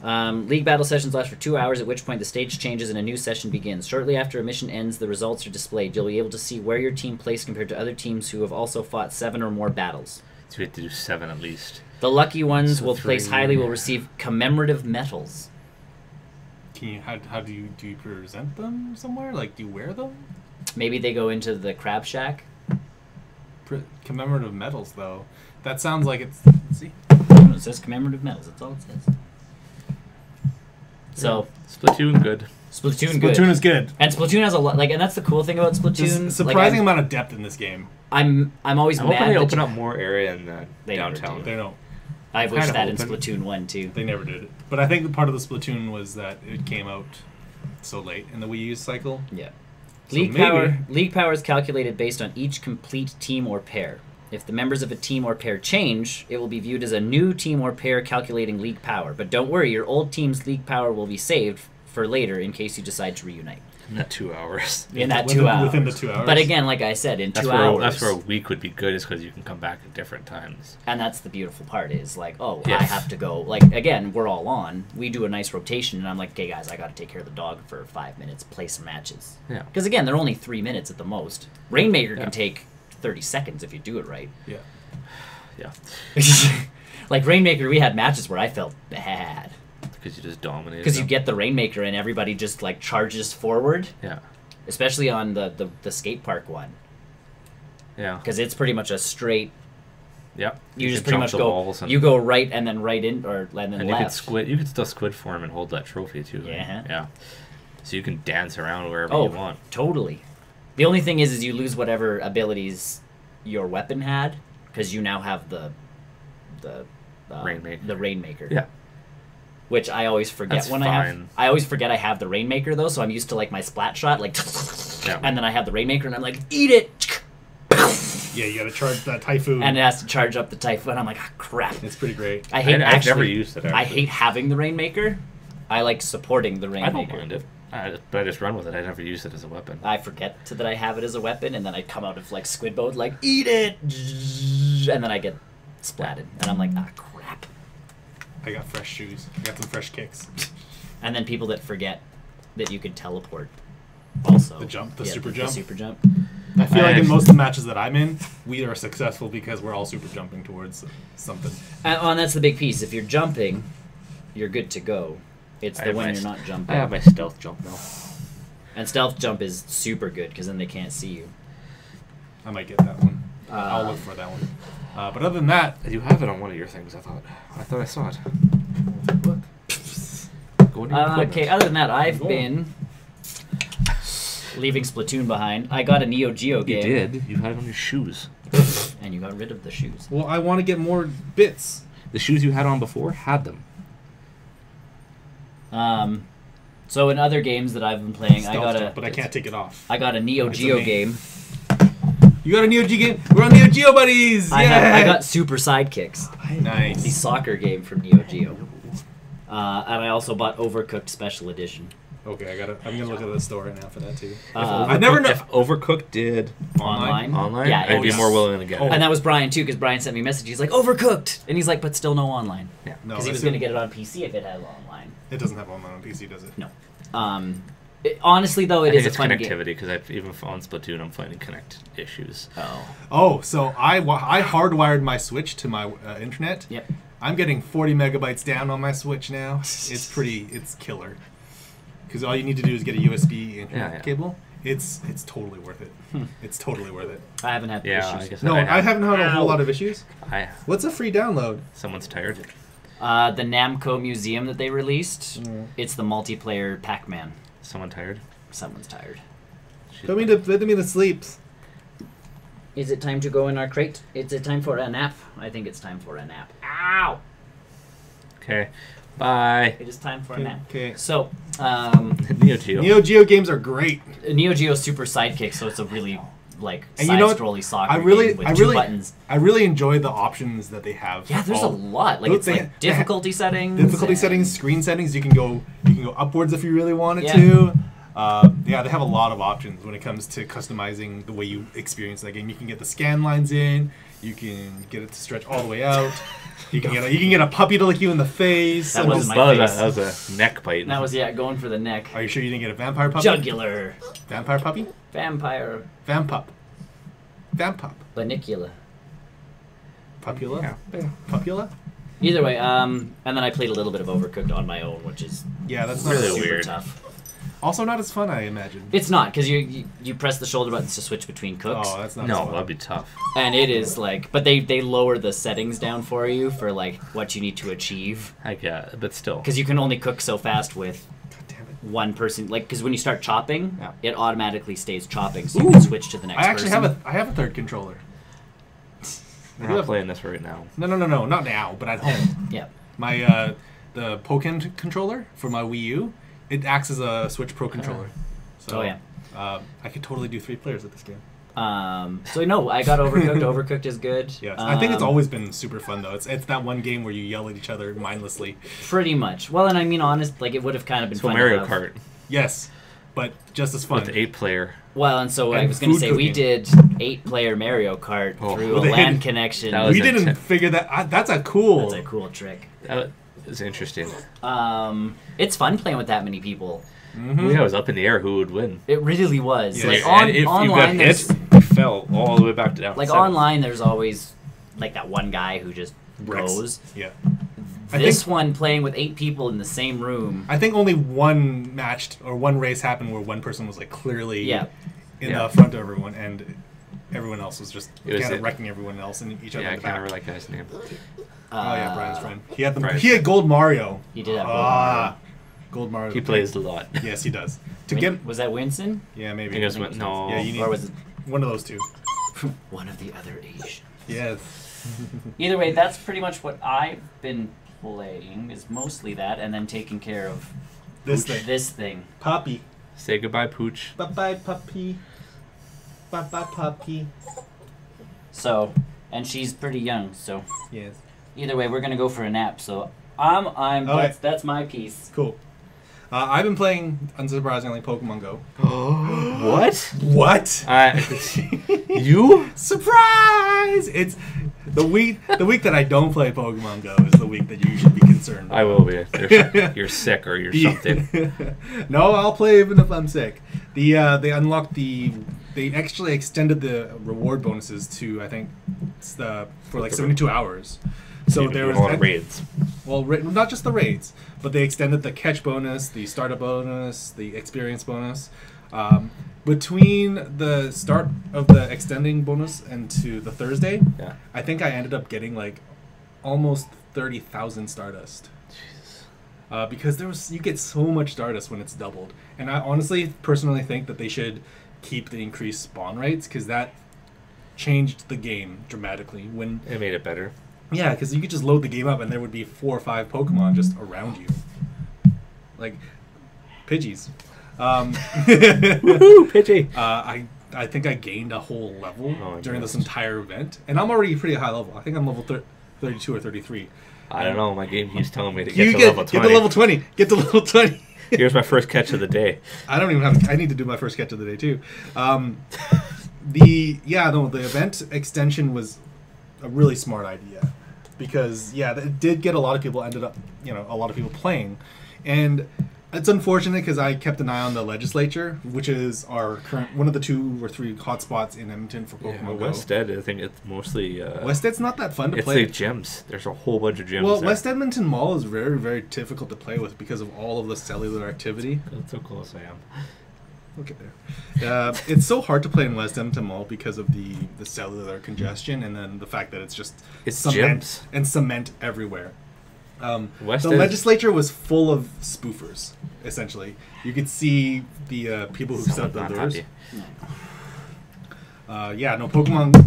A: League battle sessions last for 2 hours, at which point the stage changes and a new session begins. Shortly after a mission ends, the results are displayed. You'll be able to see where your team placed compared to other teams who have also fought 7 or more battles.
B: So we have to do 7 at least.
A: The lucky ones
B: So
A: will place
B: 3.
A: highly will receive commemorative medals.
C: Can you how do you present them somewhere? Like, do you wear them?
A: Maybe they go into the crab shack.
C: Commemorative medals, though. That sounds like it's. Let's see.
A: It says commemorative medals. That's all it says. So
B: Splatoon, good.
A: Splatoon, good.
C: Splatoon is good.
A: And Splatoon has a lot, and that's the cool thing about Splatoon.
C: There's surprising
A: like,
C: amount of depth in this game.
A: I'm always
B: I'm
A: mad
B: hoping they
A: that
B: open
A: you-
B: up more area in
A: They never
B: downtown.
A: do.
C: They don't.
A: I wish
B: kinda
A: that in
B: hoping.
A: Splatoon 1 too.
C: They never did it. But I think part of the Splatoon was that it came out so late in the Wii U cycle.
A: Yeah.
C: So
A: League
C: maybe-
A: League power is calculated based on each complete team or pair. If the members of a team or pair change, it will be viewed as a new team or pair calculating league power. But don't worry, your old team's league power will be saved for later in case you decide to reunite.
B: In that 2 hours.
A: In that
C: within,
A: 2 hours.
C: Within the 2 hours.
A: But again, like I said, in
B: That's
A: 2
B: where
A: hours.
B: that's where a week would be good, is because you can come back at different times.
A: And that's the beautiful part is like, oh, I
B: Yes.
A: have to go. Like, again, we're all on. We do a nice rotation, and I'm like, okay, guys, I got to take care of the dog for 5 minutes, play some matches.
B: Yeah.
A: Because, again, they're only 3 minutes at the most. Rainmaker
B: Yeah.
A: can take 30 seconds if you do it right.
C: Yeah.
B: Yeah.
A: Like, Rainmaker, we had matches where I felt bad.
B: Because you just dominated.
A: Because you
B: them.
A: get the Rainmaker and everybody just, like, charges forward.
B: Yeah.
A: Especially on the skate park one.
B: Yeah.
A: Because it's pretty much a straight...
B: Yep.
A: You just
B: can
A: pretty
B: jump
A: much
B: the
A: go...
B: walls and,
A: You go right and then right in, or and then
B: and
A: left.
B: you could still squid form and hold that trophy too. Right?
A: Yeah.
B: Yeah. So you can dance around wherever
A: Oh,
B: you want.
A: totally. The only thing is you lose whatever abilities your weapon had, because you now have the
B: Rainmaker.
A: The Rainmaker.
B: Yeah.
A: Which I always forget
B: That's
A: when I have.
B: fine.
A: I always forget I have the Rainmaker though, so I'm used to like my splat shot, like,
B: Yeah.
A: and then I have the Rainmaker, and I'm like, eat it,
C: Yeah, you gotta charge that Typhoon.
A: and it has to charge up the Typhoon. I'm like, ah, crap.
C: it's pretty great.
A: I hate
B: I've
A: actually.
B: never used it.
A: I
B: Actually.
A: hate having the Rainmaker. I like supporting the
B: I
A: Rainmaker.
B: don't mind it. But I just run with it. I never use it as a weapon.
A: I forget that I have it as a weapon, and then I come out of like squid mode, like eat it, and then I get splatted, and I'm like, ah, crap.
C: I got fresh shoes. I got some fresh kicks.
A: And then people that forget that you could teleport, also
C: The jump, the
A: Yeah,
C: super
A: the
C: jump.
A: super jump.
C: I feel
B: I
C: like in
B: actually-
C: most of the matches that I'm in, we are successful because we're all super jumping towards something.
A: And that's the big piece. If you're jumping, you're good to go. It's
B: I
A: the
B: have
A: when
B: my
A: you're
B: st-
A: not
B: I
A: jumping.
B: have my stealth jump now.
A: And stealth jump is super good because then they can't see you.
C: I might get that one. I'll look for that one. But other than that,
B: You have it on one of your things. I thought I saw it.
C: look.
B: Go into your equipment.
A: Okay, other than that, I've
C: Go on.
A: been leaving Splatoon behind. I got a Neo Geo
B: You
A: game.
B: did. You had it on your shoes.
A: And you got rid of the shoes.
C: Well, I want to get more bits.
B: The shoes you had on before had them.
A: So in other games that I've been playing,
C: Stealth jump, but I can't take it off.
A: I got a Neo
C: It's a
A: Geo
C: name.
A: game.
C: You got a Neo Geo game? We're on Neo Geo buddies!
A: I
C: Yeah!
A: got Super Sidekicks, the
C: Nice.
A: soccer game from Neo Geo. And I also bought Overcooked Special Edition.
C: Okay, I'm gonna look at the store right now for that too.
A: I
C: never know.
B: If Overcooked did
A: Online?
B: online,
A: Yeah,
B: I'd be
A: it's-
B: more willing to get
C: Oh.
B: it.
A: And that was Brian too, because Brian sent me a message. He's like, Overcooked! And he's like, but still no online.
B: Yeah.
C: No,
A: Because he was
C: that's
A: going to
C: it.
A: get it on PC if it had online.
C: It doesn't have online on PC, does it?
A: No. Honestly, though,
B: I
A: it
B: think
A: is a
B: it's
A: fun
B: connectivity
A: game.
B: because even on Splatoon, I'm finding connect issues.
A: Oh.
C: Oh, so I hardwired my Switch to my internet.
A: Yep.
C: I'm getting 40 megabytes down on my Switch now. It's killer. Because all you need to do is get a USB internet
B: Yeah.
C: cable. It's totally worth it. It's totally worth it.
A: I haven't had
B: Yeah,
A: issues.
B: I guess
C: No, I haven't had a whole lot of issues. What's a free download?
B: Someone's tired.
A: The Namco Museum that they released,
C: Mm.
A: it's the multiplayer Pac-Man.
B: Someone tired.
A: Someone's tired.
C: Put me to sleep.
A: Is it time to go in our crate? Is it time for a nap? I think it's time for a nap. Ow!
B: Okay. Bye.
A: It is time for a nap.
C: Okay.
A: So,
B: Neo Geo.
C: Neo Geo games are great.
A: Neo Geo Super Sidekick, so it's a really like
C: And you know what?
A: side-scrolly soccer
C: I really,
A: game with
C: I
A: two
C: really,
A: buttons.
C: I really enjoy the options that they have.
A: Yeah, there's a lot. Like
C: Look,
A: it's
C: they-
A: like difficulty settings.
C: difficulty
A: and-
C: settings, screen settings. You can go upwards if you really wanted
A: Yeah.
C: to. Yeah, they have a lot of options when it comes to customizing the way you experience that game. You can get the scan lines in. You can get it to stretch all the way out. You can get a puppy to lick you in the face.
A: That
C: and
A: wasn't
C: those-
A: my face.
B: That was a neck bite.
A: That was going for the neck.
C: Are you sure you didn't get a vampire puppy?
A: Jugular.
C: Vampire puppy?
A: Vampire.
C: Vampup. Vampup.
A: Banicula.
C: Pupula?
B: Yeah.
C: Pupula?
A: Either way, and then I played a little bit of Overcooked on my own, which is
C: Yeah, that's not
B: Really
C: super
A: super
B: weird.
A: tough.
C: Also not as fun, I imagine.
A: It's not, because you press the shoulder buttons to switch between cooks.
C: Oh, that's not as
B: No,
C: fun.
B: that'd be tough.
A: And it is like, but they lower the settings down for you for like what you need to achieve.
B: But still.
A: Because you can only cook so fast with
C: God damn it.
A: one person. Like, because when you start chopping,
C: Yeah.
A: it automatically stays chopping, so you can switch to the next
C: I actually
A: person.
C: have a third controller.
B: We're not playing this right now.
C: No, not now, but at home.
A: Yeah.
C: My the Pokken controller for my Wii U, it acts as a Switch Pro controller. So,
A: Oh, yeah.
C: I could totally do 3 players at this game.
A: So no, I got Overcooked. Overcooked is good.
C: Yes, I think it's always been super fun though. It's that one game where you yell at each other mindlessly.
A: Pretty much. Well, and I mean, honest, like it would have kind of been
B: So
A: fun.
B: Mario
A: to have.
B: Kart
C: Yes, but just as fun.
B: with 8-player.
A: Well, and so I
C: And
A: was going to
C: food
A: say we
C: cooking.
A: did 8-player Mario Kart
B: Oh.
A: through
C: Well,
A: a
C: they
A: LAN
C: had-
A: connection.
B: that was
C: We didn't
B: intense.
C: figure that. That's a cool.
A: That's a cool trick.
B: That was interesting.
A: It's fun playing with that many people.
C: Mhm.
B: Yeah, it was up in the air who would win.
A: It really was.
C: Yeah.
A: Like
B: And if you got
A: online,
B: hit,
A: there's
B: you fell all the way back down.
A: like
B: seven.
A: online. There's always like that one guy who just
C: Wrecks.
A: goes.
C: Yeah. I
A: This
C: think-
A: one playing with 8 people in the same room.
C: I think only one one race happened where one person was like clearly
A: Yeah.
C: in
B: Yeah.
C: the front of everyone, and everyone else was just
B: It was
C: kind of
B: it.
C: wrecking everyone else and each other
B: Yeah, I
C: in the
B: can't
C: back.
B: remember that guy's name.
C: Oh yeah, Brian's friend. He had
B: Brian's
C: he had Gold Mario.
A: He did have
C: Gold Mario.
B: He plays a lot.
C: Yes, he does. To
A: Win-
C: get
A: was that Winston?
C: yeah,
B: I
C: maybe.
B: think it was no.
C: Yeah, you need
A: Or was it
C: one of those two.
A: one of the other Asians?
C: Yes.
A: Either way, that's pretty much what I've been playing. Is mostly that, and then taking care of
C: This thing.
A: This thing.
C: Puppy.
B: Say goodbye, Pooch.
C: Bye bye puppy. Bye bye puppy.
A: So, and she's pretty young. So,
C: Yes.
A: either way, we're gonna go for a nap. So, I'm.
C: Okay.
A: That's my piece.
C: Cool. I've been playing, unsurprisingly, Pokemon Go.
B: What?
C: What?
B: You?
C: Surprise! It's the week that I don't play Pokemon Go is the week that you should be concerned.
B: I will be. You're sick or you're something.
C: No, I'll play even if I'm sick. They unlocked they actually extended the reward bonuses to I think it's for like 72 hours. So there was
B: a lot of raids.
C: well, not just the raids, but they extended the catch bonus, the startup bonus, the experience bonus. Between the start of the extending bonus and to the Thursday,
B: Yeah.
C: I think I ended up getting like almost 30,000 Stardust. Because you get so much Stardust when it's doubled, and I honestly, personally think that they should keep the increased spawn rates because that changed the game dramatically. When
B: It made it better.
C: yeah, because you could just load the game up and there would be 4 or 5 Pokemon just around you, like Pidgeys.
B: Woohoo, Pidgey!
C: I think I gained a whole level
B: Oh,
C: during this
B: yes.
C: entire event, and I'm already pretty high level. I think I'm level 32 or 33.
B: I don't know. My game keeps telling me to
C: You
B: get to level 20.
C: Get to level 20. Get to level 20.
B: Here's my first catch of the day.
C: I don't even have. I need to do my first catch of the day too. The event extension was a really smart idea because it did get a lot of people playing, and it's unfortunate because I kept an eye on the legislature, which is our current one of the 2 or 3 hotspots in Edmonton for Pokemon Go.
B: Wested, I think it's mostly.
C: Wested's not that fun to
B: it's
C: play.
B: like gyms. There's a whole bunch of gyms.
C: Well,
B: there.
C: West Edmonton Mall is very, very difficult to play with because of all of the cellular activity.
B: That's so close I am.
C: Look at there. It's so hard to play in West Edmonton Mall because of the cellular congestion and then the fact that it's just
B: It's
C: cement
B: gyms.
C: and cement everywhere.
B: West
C: The
B: Ed-
C: legislature was full of spoofers, essentially. You could see the people who set up the
B: Someone's not
C: lures.
B: happy.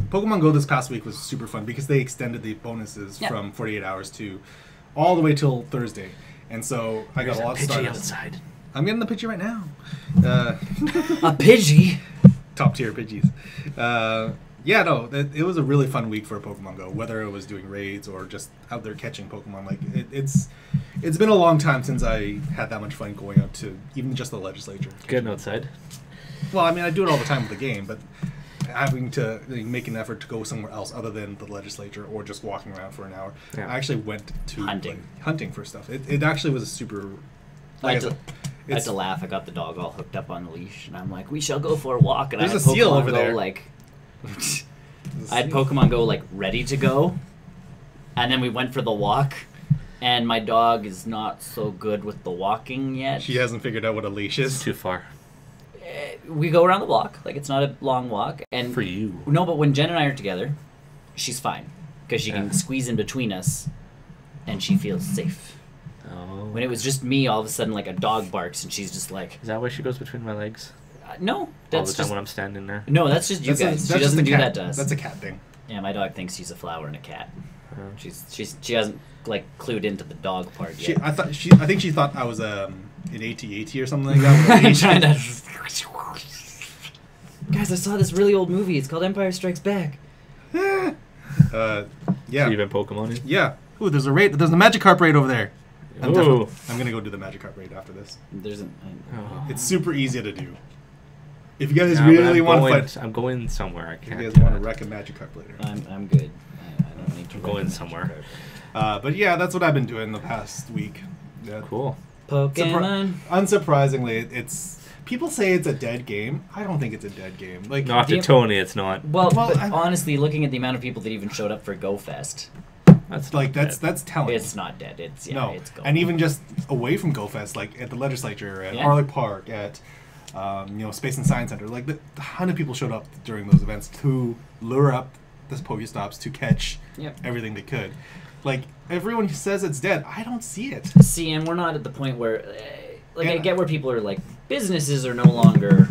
C: Pokemon Go this past week was super fun because they extended the bonuses
A: Yeah.
C: from 48 hours to all the way till Thursday. And so I got
B: There's
C: a lot of
B: Pidgey
C: Stardust.
B: outside.
C: I'm getting the picture right now.
A: A Pidgey.
C: top tier Pidgeys. Yeah, no, it was a really fun week for Pokemon Go. Whether it was doing raids or just out there catching Pokemon, like it's been a long time since I had that much fun going out to even just the legislature.
B: Getting outside.
C: Well, I mean, I do it all the time with the game, but having to make an effort to go somewhere else other than the legislature or just walking around for an hour.
B: Yeah.
C: I actually went to
A: Hunting.
C: Hunting for stuff. It actually was a super.
A: I had to laugh. I got the dog all hooked up on the leash, and I'm like, "We shall go for a walk." And
C: There's
A: I had
C: a seal
A: Pokemon
C: over
A: Go,
C: there.
A: Like, I had Pokemon Go like ready to go, and then we went for the walk, and my dog is not so good with the walking yet.
C: She hasn't figured out what a leash
B: It's
C: is.
B: too far.
A: We go around the block, like it's not a long walk, and
B: For you.
A: No, but when Jen and I are together, she's fine because she
B: Yeah.
A: can squeeze in between us, and she feels safe.
B: Oh.
A: When it was just me, all of a sudden, like a dog barks, and she's just like,
B: Is that why she goes between my legs?
A: "No,
B: All
A: that's
B: the time
A: just
B: when I'm standing there?
A: no, that's just you guys. She doesn't do that to us."
C: That's a cat thing.
A: Yeah, my dog thinks she's a flower and a cat.
B: Oh.
A: She hasn't like clued into the dog part yet.
C: I think she thought I was an AT-AT or something like that. with a leash.
A: Trying to. Guys, I saw this really old movie. It's called Empire Strikes Back.
C: Yeah.
B: So you've been Pokemoning?
C: Yeah. Ooh, there's a raid. There's a Magikarp raid over there. I'm
B: Ooh.
C: gonna go do the Magikarp raid after this.
A: There's an.
B: Oh.
C: It's super easy to do. If you guys
B: Yeah, but
C: really
B: I'm
C: want to
B: going-
C: fight,
B: I'm going somewhere. I
C: if
B: can't.
C: you guys
B: do
C: want to
B: it.
C: wreck a Magikarp later.
A: I'm good. I don't need to.
B: I'm going
A: wreck
B: somewhere.
A: Magikarp.
C: But yeah, that's what I've been doing the past week. Yeah.
B: Cool.
A: Pokemon.
C: Unsurprisingly, it's people say it's a dead game. I don't think it's a dead game. Like
B: Not to
A: the-
B: Tony, it's not.
A: Well,
C: Well,
A: but
C: I-
A: honestly, looking at the amount of people that even showed up for GoFest,
B: That's
C: like
B: not
C: that's telling.
A: it's not dead. It's
C: no,
A: it's gone.
C: and even just away from GoFest, like at the legislature, at
A: Yeah.
C: Arlick Park, at Space and Science Center, like the 100 people showed up during those events to lure up the Pokestops to catch
A: Yep.
C: everything they could. Like everyone says it's dead. I don't see it.
A: See, and we're not at the point where, like, I
C: Yeah.
A: get where people are like, businesses are no longer,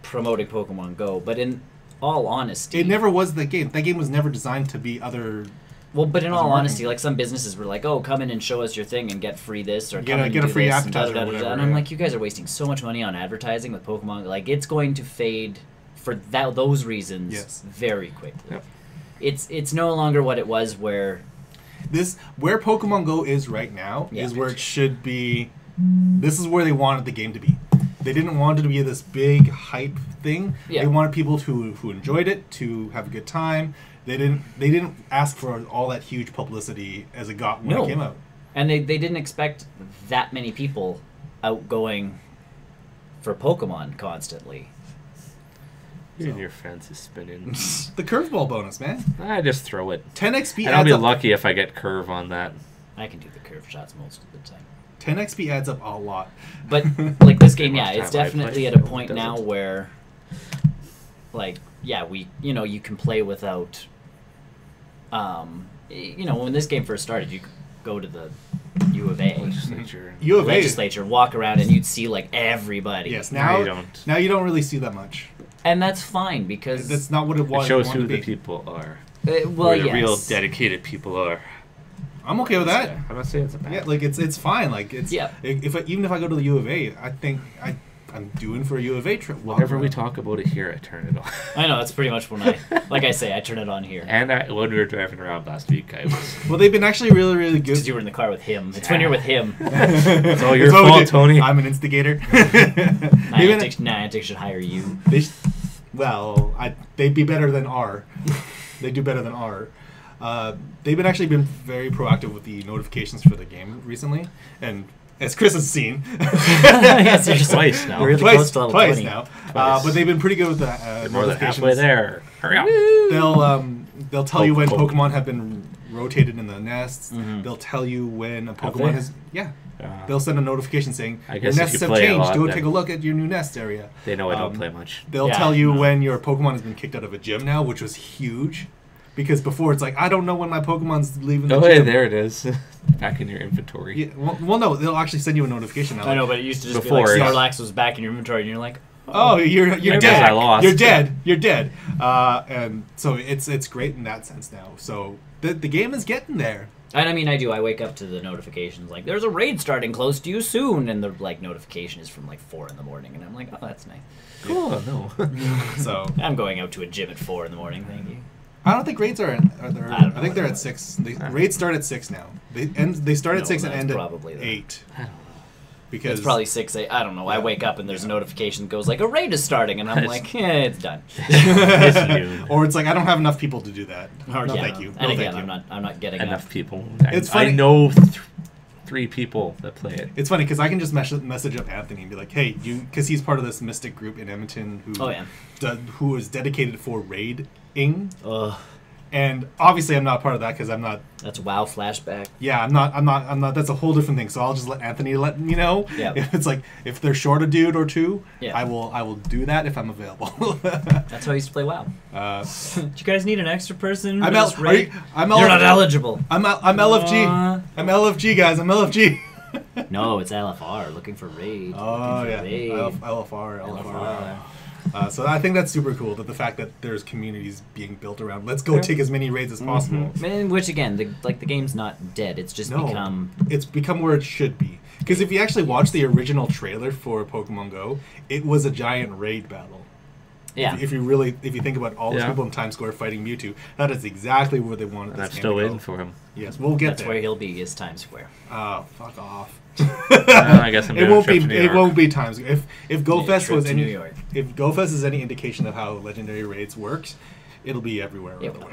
A: promoting Pokemon Go. But in all honesty,
C: It never was the game. That game was never designed to be other.
A: well, but in
C: as a
A: all
C: marketing-
A: honesty, like some businesses were like, "Oh, come in and show us your thing and get free this or
C: Get
A: come
C: a-
A: and
C: get a
A: do
C: free
A: this and
C: appetizer or
A: da-da-da-da-da."
C: whatever,
A: And I'm
C: yeah.
A: like, you guys are wasting so much money on advertising with Pokemon. Like, it's going to fade for those reasons
C: Yes.
A: very quickly.
B: Yep.
A: It's no longer what it was where.
C: Where Pokemon Go is right now
A: Yeah.
C: is where it should be. This is where they wanted the game to be. They didn't want it to be this big hype thing.
A: Yeah.
C: They wanted people who enjoyed it to have a good time. They didn't ask for all that huge publicity as it got when
A: No.
C: it came out.
A: And they didn't expect that many people out going for Pokemon constantly.
B: You and your friends is spinning.
C: The curveball bonus, man.
B: I just throw it.
C: 10 XP
B: And I'll
C: adds
B: be
C: up.
B: lucky if I get curve on that.
A: I can do the curve shots most of the time.
C: 10 XP adds up a lot.
A: But like this game,
B: Much
A: yeah, it's
B: time I
A: definitely
B: play,
A: at a
B: it
A: point
B: doesn't.
A: now where, like, yeah, you can play without. When this game first started, you could go to the U of A
B: Legislature.
C: U of A.
A: legislature, walk around, and you'd see like everybody.
C: Yes,
B: Now
C: now
B: you don't.
C: Now you don't really see that much.
A: and that's fine because
C: That's not what it was.
B: It shows
C: wanted
B: who
C: to
B: the
C: be.
B: people are.
A: well,
B: Where the
A: yes.
B: real dedicated people are.
C: I'm okay with that.
B: I'm not saying it's a bad.
C: Yeah, like it's fine. Like it's
A: Yeah.
C: Even if I go to the U of A, I think I'm doing for a U of A trip.
B: Whenever we talk about it here, I turn it on.
A: I know that's pretty much when like I say, I turn it on here.
B: And when we were driving around last week, I was.
C: Well, they've been actually really, really good.
A: Because you were in the car with him. It's when you're with him.
B: It's all your
C: It's what we
B: fault,
C: do.
B: Tony.
C: I'm an instigator.
A: Niantic should hire you.
C: They'd be better than R. They do better than R. They've been very proactive with the notifications for the game recently, and as Chris has seen,
A: Yes, you're just
B: Twice now.
A: You're really close to level
C: twice
A: 20.
C: now.
B: Twice.
C: But they've been pretty good with the
B: You're more than
C: notifications.
B: halfway there. Hurry up.
C: They'll tell you when
B: Poke.
C: Pokemon have been rotated in the nests.
A: Mhm.
C: They'll tell you when a
B: Have
C: Pokemon
B: they?
C: has
B: Uh,
C: They'll send a notification saying
B: I
C: your
B: guess if
C: nests
B: you
C: have
B: play a
C: changed.
B: lot,
C: Go
B: then-
C: take a look at your new nest area.
B: They know I don't
C: Um,
B: play much.
C: They'll
A: Yeah,
C: tell you
A: no.
C: when your Pokemon has been kicked out of a gym now, which was huge. Because before it's like, I don't know when my Pokemon's leaving the
B: Oh,
C: gym.
B: hey, there it is. Back in your inventory.
C: Yeah, well, no, they'll actually send you a notification now.
A: I know, but it used to just
B: Before,
A: be
B: yeah.
A: like Snorlax was back in your inventory, and you're like,
C: Oh, you're
B: Maybe
C: dead.
B: I lost.
C: You're dead. You're dead. And so it's great in that sense now. So the game is getting there.
A: And I mean, I do. I wake up to the notifications like, "There's a raid starting close to you soon," and the like notification is from like 4 in the morning, and I'm like, "Oh, that's nice."
B: Cool. No.
C: So
A: I'm going out to a gym at 4 in the morning. Thank you.
C: I don't think raids are. I think they're at 6. Raids start at 6 now. They start at 6 and end at 8.
A: I don't know.
C: Because
A: It's probably 6, 8. I don't know. I wake up and there's a notification that goes like, "A raid is starting," and I'm like, "Yeah, it's done."
B: It's noon.
C: or it's like I don't have enough people to do that.
A: Or,
C: No,
A: yeah.
C: thank you.
A: And
C: No,
A: again,
C: thank you.
A: I'm not getting
B: Enough
A: up.
B: people.
C: It's
B: I
C: funny.
B: know 3 people that play it.
C: It's funny because I can just message up Anthony and be like, "Hey, you," because he's part of this mystic group in Edmonton who
A: Oh yeah.
C: who is dedicated for raiding.
A: Ugh,
C: And obviously, I'm not part of that because I'm not.
A: that's WoW flashback.
C: Yeah, I'm not. That's a whole different thing. So I'll just let Anthony let me know.
A: Yeah.
C: If it's like if they're short a dude or 2,
A: Yeah.
C: I will do that if I'm available.
A: That's how I used to play WoW. Do you guys need an extra person?
C: I'm
A: for this raid?
C: I'm
A: You're not
C: LFG.
A: eligible.
C: I'm LFG. I'm LFG, guys. I'm LFG.
A: No, it's LFR looking for raid.
C: Oh
A: looking
C: yeah,
A: for raid.
C: LFR.
A: LFR.
C: So I think that's super cool that the fact that there's communities being built around. Let's go take as many raids as possible.
A: Man, which again, the game's not dead. It's just
C: No,
A: become.
C: it's become where it should be. Because if you actually watch the original trailer for Pokemon Go, it was a giant raid battle.
A: Yeah.
C: If you think about all those
B: Yeah.
C: people in Times Square fighting Mewtwo, that is exactly where they wanted
B: And
C: this
B: I'm
C: game
B: still
C: to
B: waiting
C: go.
B: for him.
C: Yes, we'll get
A: That's
C: there.
A: where he'll be. Is Times Square.
C: Oh, fuck off.
B: I guess I'm
C: It
B: doing
C: won't
B: a trip
C: be.
B: to New
C: It
B: York.
C: won't be Times. If GoFest
A: trip
C: was
A: to
C: any
A: New York.
C: if GoFest is any indication of how Legendary Raids works, it'll be everywhere around
A: It
C: the
A: will.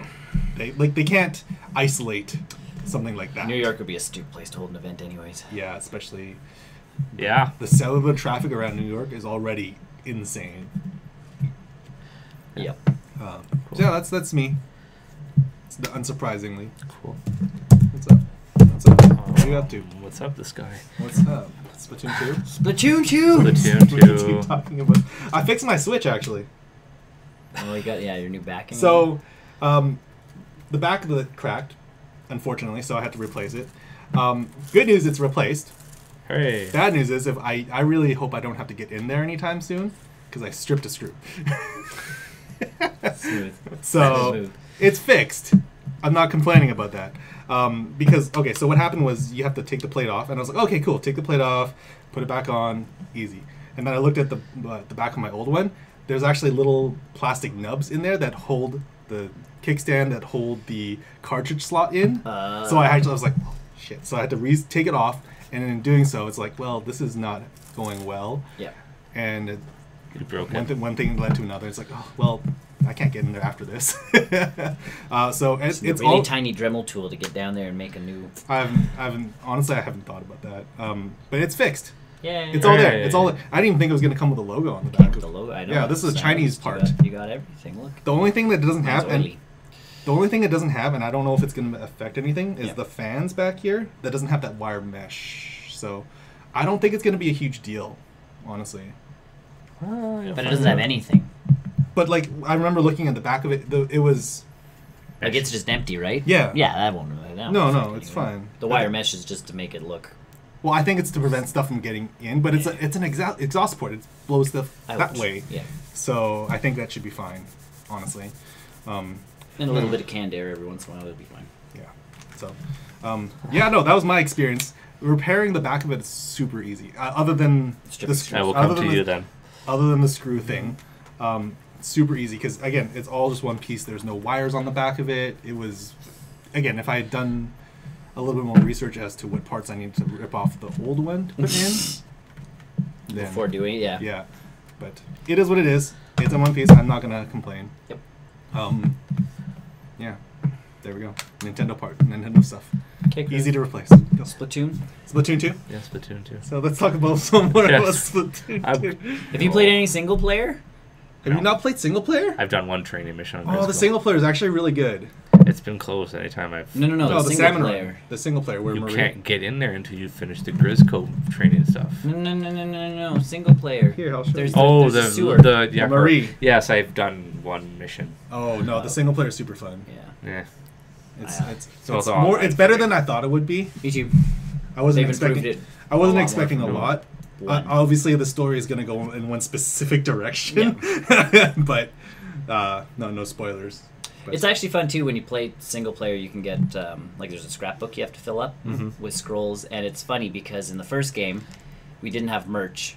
C: world. They can't isolate something like that.
A: New York would be a stupid place to hold an event, anyways.
C: Yeah, especially
B: Yeah.
C: the cellular traffic around New York is already insane.
A: Yep.
C: So yeah, that's me. Unsurprisingly.
B: Cool.
C: What's up? What's up? What are you up to?
B: What's up, this guy?
C: What's up? Splatoon 2?
A: Splatoon 2!
B: Splatoon
C: What are you
B: 2.
C: talking about? I fixed my Switch actually.
A: Oh, you got your new backing.
C: So, the back of it cracked, unfortunately, so I had to replace it. Good news, it's replaced.
B: Hooray.
C: Bad news is, if I really hope I don't have to get in there anytime soon, because I stripped a screw.
A: Smooth.
C: So
A: Smooth.
C: it's fixed. I'm not complaining about that. Because okay, so what happened was you have to take the plate off, and I was like, okay, cool, take the plate off, put it back on, easy. And then I looked at the back of my old one. There's actually little plastic nubs in there that hold the kickstand, that hold the cartridge slot in. So I was like, oh, shit. So I had to take it off, and in doing so, it's like, well, this is not going well.
A: Yeah.
C: And
B: You broke
C: one,
B: it.
C: one thing led to another. It's like, oh, well, I can't get in there after this. So it's
A: It's a really
C: all.
A: tiny Dremel tool to get down there and make a new.
C: Honestly, I haven't thought about that. But it's fixed.
A: Yeah.
C: It's all there.
B: Hey.
C: It's all. I didn't even think it was going to come with a logo on the back.
A: The logo. I know.
C: Yeah, this is a
A: it's
C: Chinese
A: nice.
C: part.
A: You got everything. Look.
C: The only thing that doesn't
A: Mine's
C: have, and
A: oily.
C: the only thing it doesn't have, and I don't know if it's going to affect anything, is
A: Yeah.
C: the fans back here. That doesn't have that wire mesh. So I don't think it's going to be a huge deal, honestly.
B: Oh, you'll
A: But it
B: find
A: doesn't have
B: out.
A: anything.
C: But like, I remember looking at the back of it. It was.
A: Like it's just empty, right?
C: Yeah.
A: Yeah, that won't. That
C: No,
A: won't
C: no,
A: affect
C: it's
A: anything.
C: fine.
A: The wire mesh is just to make it look.
C: Well, I think it's to prevent stuff from getting in, but it's an exhaust port. It blows stuff that
A: Ouch.
C: way.
A: Yeah.
C: So I think that should be fine, honestly.
A: And a little bit of canned air every once in a while would be fine.
C: Yeah. So, yeah, no, that was my experience. Repairing the back of it is super easy. Other than
A: Strip
C: the
A: the
C: screw-
B: I will
C: other
B: come to
C: than
B: you
C: the-
B: then.
C: Other than the screw thing, super easy because again, it's all just one piece. There's no wires on the back of it. It was, again, if I had done a little bit more research as to what parts I needed to rip off the old one to put in, then
A: Before doing it, yeah.
C: yeah. But it is what it is. It's in one piece. I'm not gonna complain.
A: Yep.
C: Yeah. There we go. Nintendo stuff.
A: Okay, great.
C: Easy to replace. Go.
A: Splatoon.
C: Splatoon 2.
B: Yeah, Splatoon 2.
C: So let's talk about some more about
B: Yes.
C: Splatoon
B: I've-
C: 2.
A: Have you played any single player?
C: Have you not played single player?
B: I've done one training mission on
C: Oh, the
B: Grisco.
C: single player is actually really good.
B: It's been closed anytime I've...
A: No,
C: No, the
A: single
C: salmon
A: player.
C: run. The single player where
B: You
C: Marie.
B: can't get in there until you finish the Grisco training stuff.
A: No, single player.
C: Here, I'll show
A: There's
C: you.
A: the-
B: Oh,
A: there's a
B: the
A: sewer.
B: yeah,
C: Marie.
B: Yes, I've done one mission.
C: Oh no, the single player is super fun.
A: Yeah.
B: Yeah.
C: It's
B: So
C: it's
B: it's
C: more.
B: online.
C: It's better than I thought it would be.
A: Me too.
C: I wasn't
A: They've improved
C: expecting.
A: it.
C: I wasn't
A: a lot
C: expecting a
A: more from
C: lot.
A: one.
C: Obviously, the story is going to go in one specific direction, but no spoilers.
A: It's actually fun too when you play single player. You can get like there's a scrapbook you have to fill up with scrolls, and it's funny because in the first game we didn't have merch.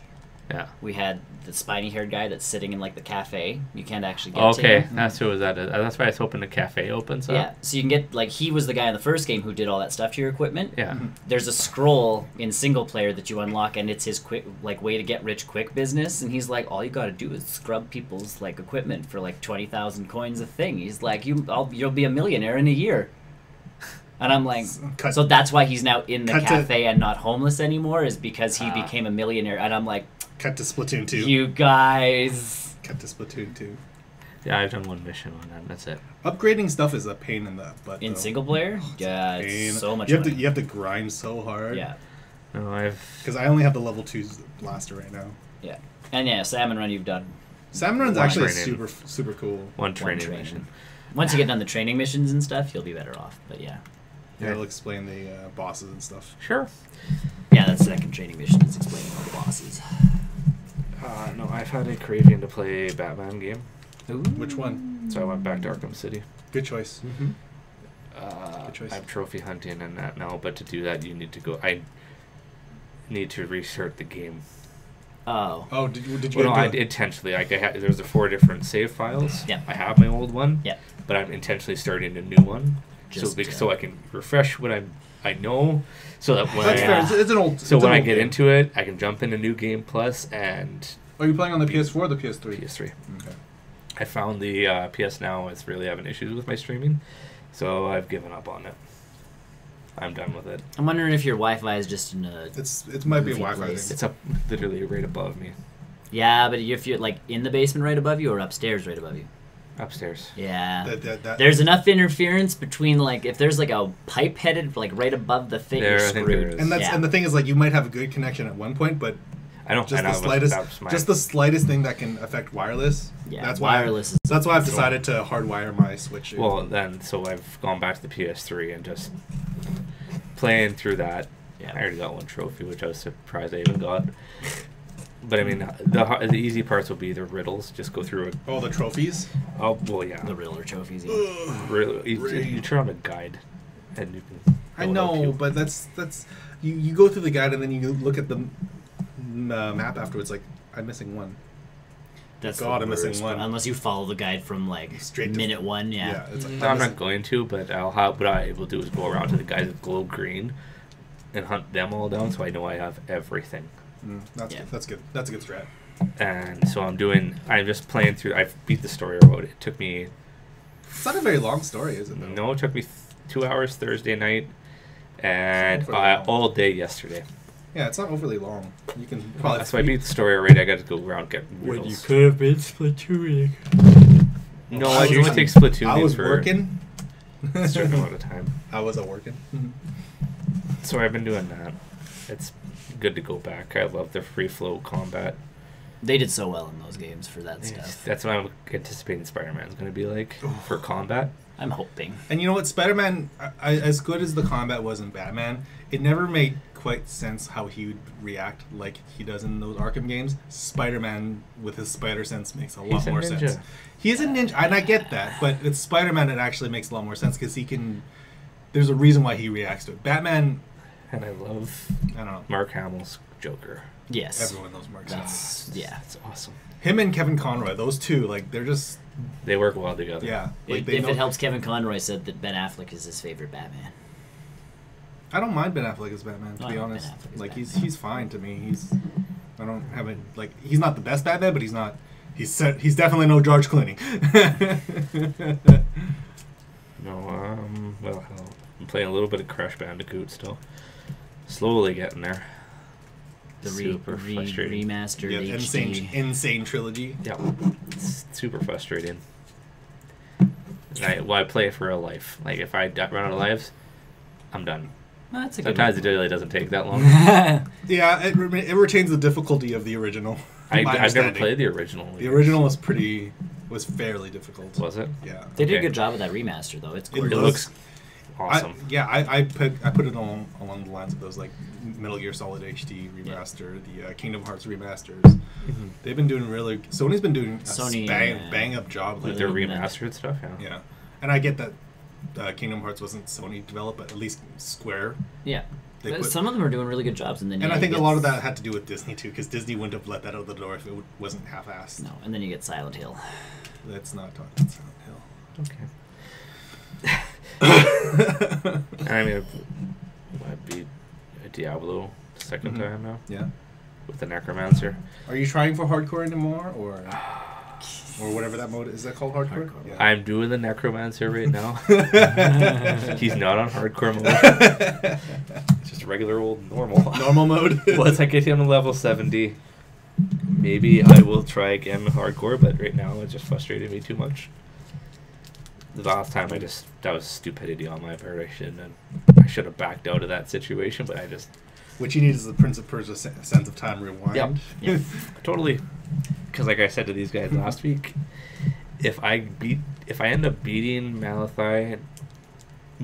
B: Yeah.
A: We had the spiny-haired guy that's sitting in like the cafe. You can't actually get to him.
B: That's who was that. That's why I was hoping the cafe opens up.
A: Yeah, so you can get like he was the guy in the first game who did all that stuff to your equipment.
B: Yeah.
A: There's a scroll in single player that you unlock, and it's his quick like way to get rich quick business. And he's like, all you got to do is scrub people's like equipment for like 20,000 coins a thing. He's like, you'll be a millionaire in a year. And I'm like, so that's why he's now in the cafe and not homeless anymore, is because he became a millionaire. And I'm like,
C: cut to Splatoon 2.
A: You guys.
C: Cut to Splatoon 2.
B: Yeah, I've done one mission on that. That's it.
C: Upgrading stuff is a pain in the butt.
A: In single player? Yeah, it's so much
C: you have to grind so hard.
A: Yeah.
B: No,
C: because I only have the level 2 blaster right now.
A: Yeah. And yeah, Salmon Run you've done.
C: Salmon Run's actually super cool.
B: One training mission.
A: Once you get done the training missions and stuff, you'll be better off. But yeah.
C: Yeah, it'll explain the bosses and stuff.
B: Sure.
A: Yeah, that's the second training mission. Is explaining all the bosses.
B: No, I've had a craving to play a Batman game.
A: Ooh.
C: Which one?
B: So I went back to Arkham City.
C: Good choice.
B: Good choice. I'm trophy hunting and that now, but to do that, you need to go. I need to restart the game.
A: Oh.
C: Oh, did you?
B: Well, no, I intentionally. Like there's 4 different save files.
A: Yeah.
B: I have my old one.
A: Yeah.
B: But I'm intentionally starting a new one, so I can refresh what I know, so that when
C: It's an old.
B: So when I get into it, I can jump into New Game Plus and.
C: Are you playing on the PS4 or the PS3?
B: PS3.
C: Okay.
B: I found the PS Now is really having issues with my streaming, so I've given up on it. I'm done with it.
A: I'm wondering if your Wi-Fi is just in a.
C: It might be a Wi-Fi thing.
B: It's up literally right above me.
A: Yeah, but if you're like in the basement right above you or upstairs right above you.
B: Upstairs.
A: Yeah. There's enough interference between like if there's like a pipe headed like right above the thing, you're screwed.
C: And and the thing is like you might have a good connection at one point, but
B: I don't.
C: Just the slightest thing that can affect wireless.
A: Yeah,
C: that's
A: wireless.
C: That's why I've decided to hardwire my Switch.
B: Well, so I've gone back to the PS3 and just playing through that.
A: Yeah.
B: I already got one trophy, which I was surprised I even got. But I mean, the easy parts will be the riddles. Just go through it.
C: Oh, the trophies?
B: Oh, well, yeah.
A: The Riddler trophies. Yeah.
B: You turn on a guide, and you can.
C: I know, but that's you go through the guide and then you look at the map afterwards. Like, I'm missing one.
A: That's
C: I'm missing one.
A: Unless you follow the guide from like minute 1, yeah.
C: It's like,
B: I'm not going to, but what I will do is go around to the guys that glow green, and hunt them all down, so I know I have everything.
C: That's good. That's a good strat.
B: And so I'm just playing through. I've beat the story road. It took me.
C: It's not a very long story, is it? Though?
B: No, it took me 2 hours Thursday night, and all day yesterday.
C: Yeah, it's not overly long. You can probably.
B: That's why I beat the story already. I got to go around get riddles.
A: When you could have been Splatooning.
B: No, I usually take Splatoon.
C: I was working.
B: A certain amount of time.
C: I wasn't working.
B: So I've been doing that. It's good to go back. I love the free flow combat.
A: They did so well in those games for that stuff.
B: That's what I'm anticipating Spider-Man's going to be like for combat.
A: I'm hoping.
C: And you know what? Spider-Man, as good as the combat was in Batman, it never made quite sense how he would react like he does in those Arkham games. Spider-Man with his spider sense makes a lot more sense. He is a ninja, and I get that, but it's Spider-Man that actually makes a lot more sense because he can. There's a reason why he reacts to it. Batman.
B: And I love
C: know
B: Mark Hamill's Joker.
A: Yes.
C: Everyone knows Mark Hamill.
A: Yeah.
B: It's awesome.
C: Him and Kevin Conroy, those two, like, they're just...
B: They work well together.
C: Yeah. Like,
A: if it helps, Kevin Conroy said that Ben Affleck is his favorite Batman.
C: I don't mind Ben Affleck as Batman, to be honest. Like, he's fine to me. I don't have it... Like, he's not the best Batman, but he's not... He's definitely no George Clooney.
B: No, well, I'm playing a little bit of Crash Bandicoot still. Slowly getting there.
A: The
B: super frustrating.
A: remastered HD.
C: Insane trilogy.
B: Yeah, it's super frustrating. I play it for real life. Like if I run out of lives, I'm done.
A: Well, that's a
B: Sometimes it really doesn't take that long.
C: Yeah, it retains the difficulty of the original.
B: I've never played the original.
C: The original was fairly difficult.
B: Was it?
C: Yeah.
A: They did a good job with that remaster though. It
B: looks awesome.
C: I put it along the lines of those like Metal Gear Solid HD remaster, the Kingdom Hearts remasters. Mm-hmm. They've been doing Sony's been doing a bang up job
B: with their remastered stuff.
C: Yeah. And I get that Kingdom Hearts wasn't Sony developed, but at least Square.
A: Yeah.
C: They put,
A: Some of them are doing really good jobs, and then
C: and I think a lot of that had to do with Disney too, because Disney wouldn't have let that out the door if it wasn't half-assed.
A: No, and then you get Silent Hill.
C: Let's not talk about Silent Hill.
B: Okay. I mean, I beat Diablo the 2nd time now.
C: Yeah.
B: With the Necromancer.
C: Are you trying for hardcore anymore, or whatever that mode is? That called hardcore? Yeah.
B: I'm doing the Necromancer right now. He's not on hardcore mode. It's just regular old normal
C: mode.
B: Once I get him to level 70, maybe I will try again hardcore. But right now, it just frustrated me too much. The last time that was stupidity on my part. I should have backed out of that situation, but I just.
C: What you need is the Prince of Persia Sands of Time Rewind.
B: Yep. Totally. Because like I said to these guys last week, if I end up beating Malachi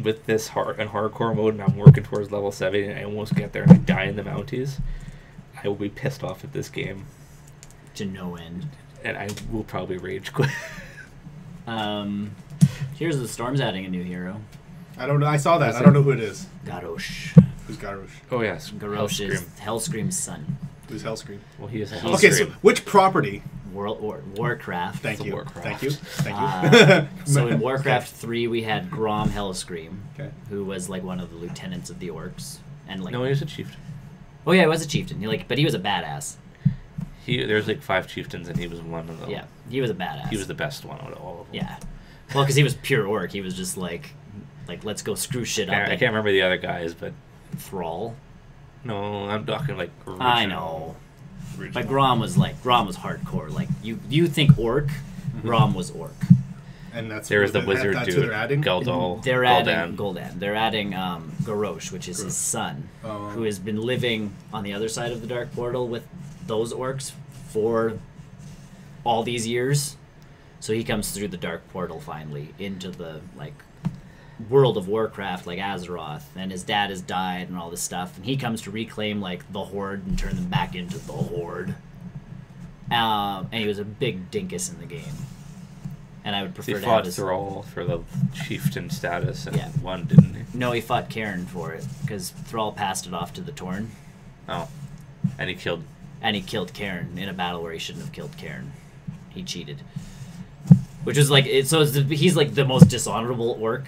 B: with this hardcore mode and I'm working towards level 70 and I almost get there and I die in the Mounties, I will be pissed off at this game.
A: To no end.
B: And I will probably rage quit.
A: Here's the Storm's adding a new hero.
C: I don't know. I saw that. I don't know who it is.
A: Garrosh.
C: Who's Garrosh?
B: Oh yes,
A: Garrosh is Hellscream's son.
C: Who's Hellscream?
B: Well, he is Hellscream.
C: Okay, so which property?
A: Warcraft.
C: Thank you.
B: Warcraft.
C: Thank you. Thank you.
A: So in Warcraft 3, we had Grom Hellscream,
C: okay,
A: who was like one of the lieutenants of the orcs, and like
B: no, he was a chieftain.
A: Oh yeah, he was a chieftain. But he was a badass.
B: There's like 5 chieftains and he was one of them.
A: Yeah, he was a badass.
B: He was the best one out of all of them.
A: Yeah, well, because he was pure orc. He was just like let's go screw shit up.
B: I can't remember the other guys, but
A: Thrall.
B: No, I'm talking like original.
A: I know. But Grom was hardcore. Like you think orc, Grom was orc.
C: And that's
B: there was the wizard dude,
C: they're adding.
B: Gul'dan.
A: They're adding Gul'dan. They're adding Garrosh, which is his son,
C: Oh.
A: who has been living on the other side of the Dark Portal with those orcs for all these years. So he comes through the Dark Portal finally into the World of Warcraft, like Azeroth, and his dad has died and all this stuff, and he comes to reclaim the Horde and turn them back into the Horde. And he was a big dinkus in the game, and I would prefer
B: he
A: to
B: fought
A: have his...
B: Thrall for the chieftain status, and
A: Yeah.
B: won, didn't he?
A: No, he fought Cairn for it because Thrall passed it off to the Torn,
B: Oh, and he killed.
A: and he killed Cairn in a battle where he shouldn't have killed Cairn. He cheated, which was he's like the most dishonorable orc.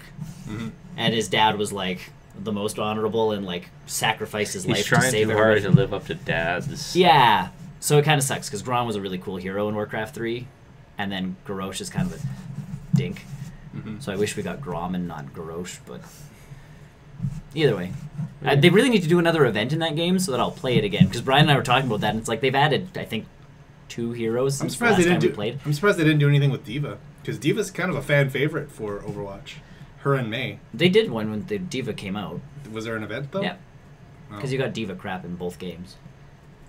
C: Mm-hmm.
A: And his dad was the most honorable and sacrificed his life
B: He's
A: to
B: trying
A: save
B: too hard
A: everybody.
B: to live up to Dad's.
A: Yeah, so it kind of sucks because Grom was a really cool hero in Warcraft 3, and then Garrosh is kind of a dink.
C: Mm-hmm.
A: So I wish we got Grom and not Garrosh, but either way, they really need to do another event in that game so that I'll play it again. Because Brian and I were talking about that, and it's they've added, I think, 2 heroes since the last time we played.
C: I'm surprised they didn't do anything with Diva, because Diva's kind of a fan favorite for Overwatch. Her and May.
A: They did one when the Diva came out.
C: Was there an event though?
A: Yeah, because
C: Oh.
A: you got Diva crap in both games.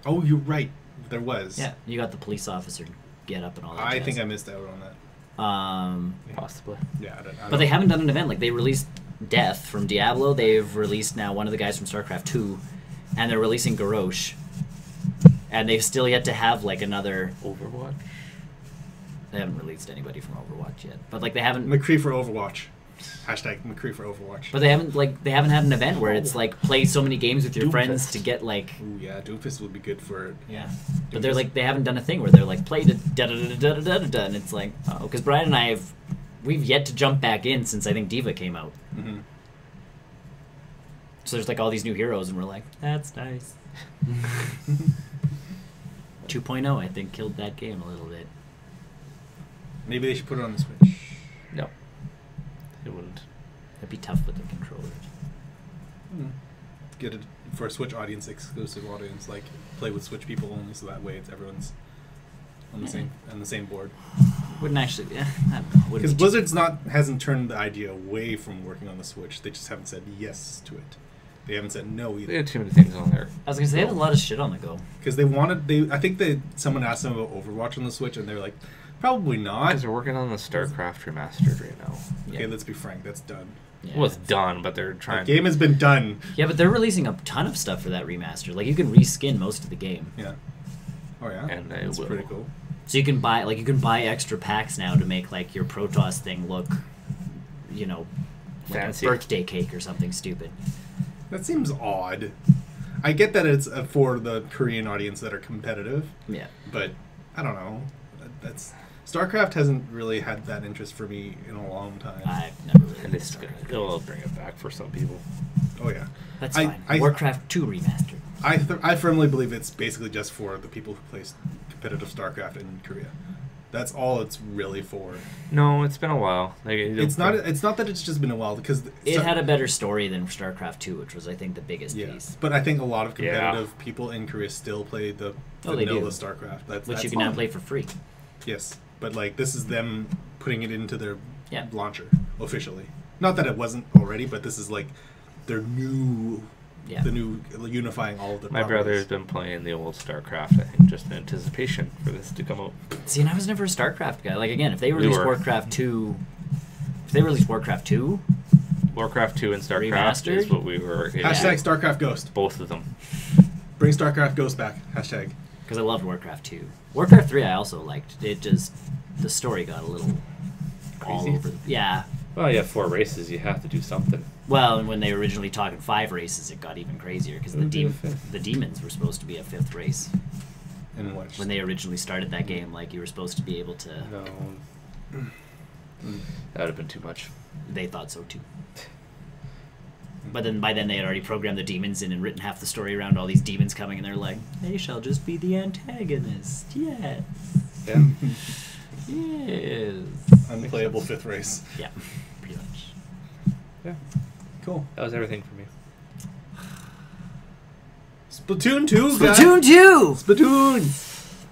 C: Oh, you're right. There was.
A: Yeah, you got the police officer get up and all that.
C: I
A: jazz.
C: think I missed out on that.
B: Possibly.
C: Yeah, I don't
A: But they haven't done an event. They released Death from Diablo. They've released now one of the guys from StarCraft 2, and they're releasing Garrosh. And they've still yet to have another.
B: Overwatch.
A: They haven't released anybody from Overwatch yet, but they haven't.
C: McCree for Overwatch. Hashtag McCree for Overwatch.
A: But they haven't had an event where it's play so many games with your friends to get
C: Ooh, yeah, Doomfist would be good for.
A: Yeah. But they're they haven't done a thing where they're play da da da da da da da, and it's oh, because Brian and I we've yet to jump back in since I think Diva came out.
C: Mm-hmm.
A: So there's all these new heroes, and we're that's nice. 2.0, I think, killed that game a little bit.
C: Maybe they should put it on the Switch.
B: No. It wouldn't.
A: It'd be tough with the controllers.
C: Get it for a Switch audience, exclusive audience, play with Switch people only, so that way everyone's on the same board.
A: Wouldn't actually. I don't know.
C: Because Blizzard's hasn't turned the idea away from working on the Switch. They just haven't said yes to it. They haven't said no
B: They
C: either.
B: had too many things on there.
A: I was gonna say they had a lot of shit on the go.
C: Because I think someone asked them about Overwatch on the Switch, and they're like, probably not.
B: Because they're working on the StarCraft remastered right now.
C: Okay, let's be frank, that's done.
A: Yeah.
B: Well, it's done, but they're trying.
C: The game has been done.
A: Yeah, but they're releasing a ton of stuff for that remaster. You can reskin most of the game.
C: Yeah. Oh yeah.
B: And they
C: that's
B: will.
C: pretty cool.
A: So you can buy extra packs now to make your Protoss thing look you know, like
B: Fancy.
A: a birthday cake or something stupid.
C: That seems odd. I get that it's for the Korean audience that are competitive,
A: Yeah.
C: but I don't know. That's StarCraft hasn't really had that interest for me in a long time.
A: I've never really.
B: And it's gonna, it'll bring it back for some people.
C: Oh yeah,
A: That's
C: I-
A: fine. Warcraft 2 remastered.
C: I firmly believe it's basically just for the people who play competitive StarCraft in Korea. That's all it's really for.
B: No, it's been a while. Like,
C: It's not. It's not that it's just been a while because
A: It had a better story than StarCraft 2, which was, I think, the biggest
C: yeah.
A: piece.
C: But I think a lot of
B: Yeah.
C: competitive people in Korea still play the
A: Oh, they
C: vanilla
A: do.
C: StarCraft.
A: Which
C: That's
A: you can now
C: fine.
A: play for free.
C: Yes, but like this is them putting it into their
A: Yeah.
C: launcher officially. Not that it wasn't already, but this is like their new,
A: Yeah.
C: the new unifying all of the.
B: My
C: properties.
B: brother's been playing the old StarCraft, I think, just in anticipation for this to come out.
A: See, and I was never a StarCraft guy. Like, again, if they release
B: were.
A: Warcraft 2... If they release Warcraft 2...
B: Warcraft 2 and StarCraft
A: Remastered?
B: is what we were in.
C: Hashtag StarCraft Ghost.
B: Both of them.
C: Bring StarCraft Ghost back. Hashtag.
A: Because I loved Warcraft 2. Warcraft 3 I also liked. It just... The story got a little... all
B: Crazy?
A: over... Yeah.
B: Well, you have 4 races. You have to do something.
A: Well, and when they were originally talking 5 races, it got even crazier. Because
B: It would be a fifth.
A: the demons were supposed to be a 5th race.
C: And what?
A: When they originally started that game, like, you were supposed to be able to...
B: No. That would have been too much.
A: They thought so, too. But then by then they had already programmed the demons in and written half the story around all these demons coming, and they're like, they shall just be the antagonist. Yes.
B: Yeah.
A: Yes.
C: Unplayable fifth race.
A: Yeah, pretty much.
B: Yeah.
C: Cool.
B: That was everything for me.
C: Splatoon 2, guys.
A: Splatoon 2!
C: Splatoon.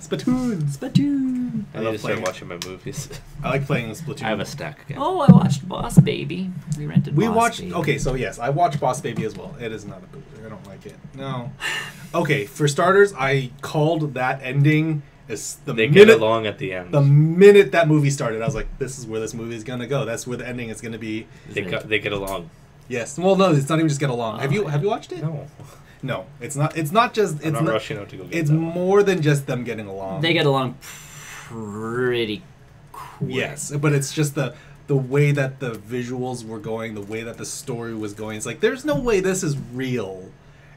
C: Splatoon.
A: Splatoon!
B: I
C: I
B: need
C: love
B: to start
C: playing.
B: watching my movies.
C: I like playing Splatoon.
B: I have a stack again.
A: Oh, I watched Boss Baby. We rented
C: We
A: Boss
C: watched.
A: Baby.
C: Okay, so yes, I watched Boss Baby as well. It is not a boozer. I don't like it. No. Okay, for starters, I called that ending as the
B: They
C: minute
B: get along at the end.
C: the minute that movie started. I was like, this is where this movie is gonna go. That's where the ending is gonna be.
B: They get along.
C: Yes. Well, no, it's not even just get along.
A: Oh,
C: Have you
A: yeah.
C: watched it?
B: No.
C: No, it's not. It's not just.
B: I'm
C: It's
B: not
C: not.
B: rushing out to go get
C: It's
B: that.
C: more than just them getting along.
A: They get along pretty quick.
C: Yes, but it's just the way that the visuals were going, the way that the story was going. It's like there's no way this is real.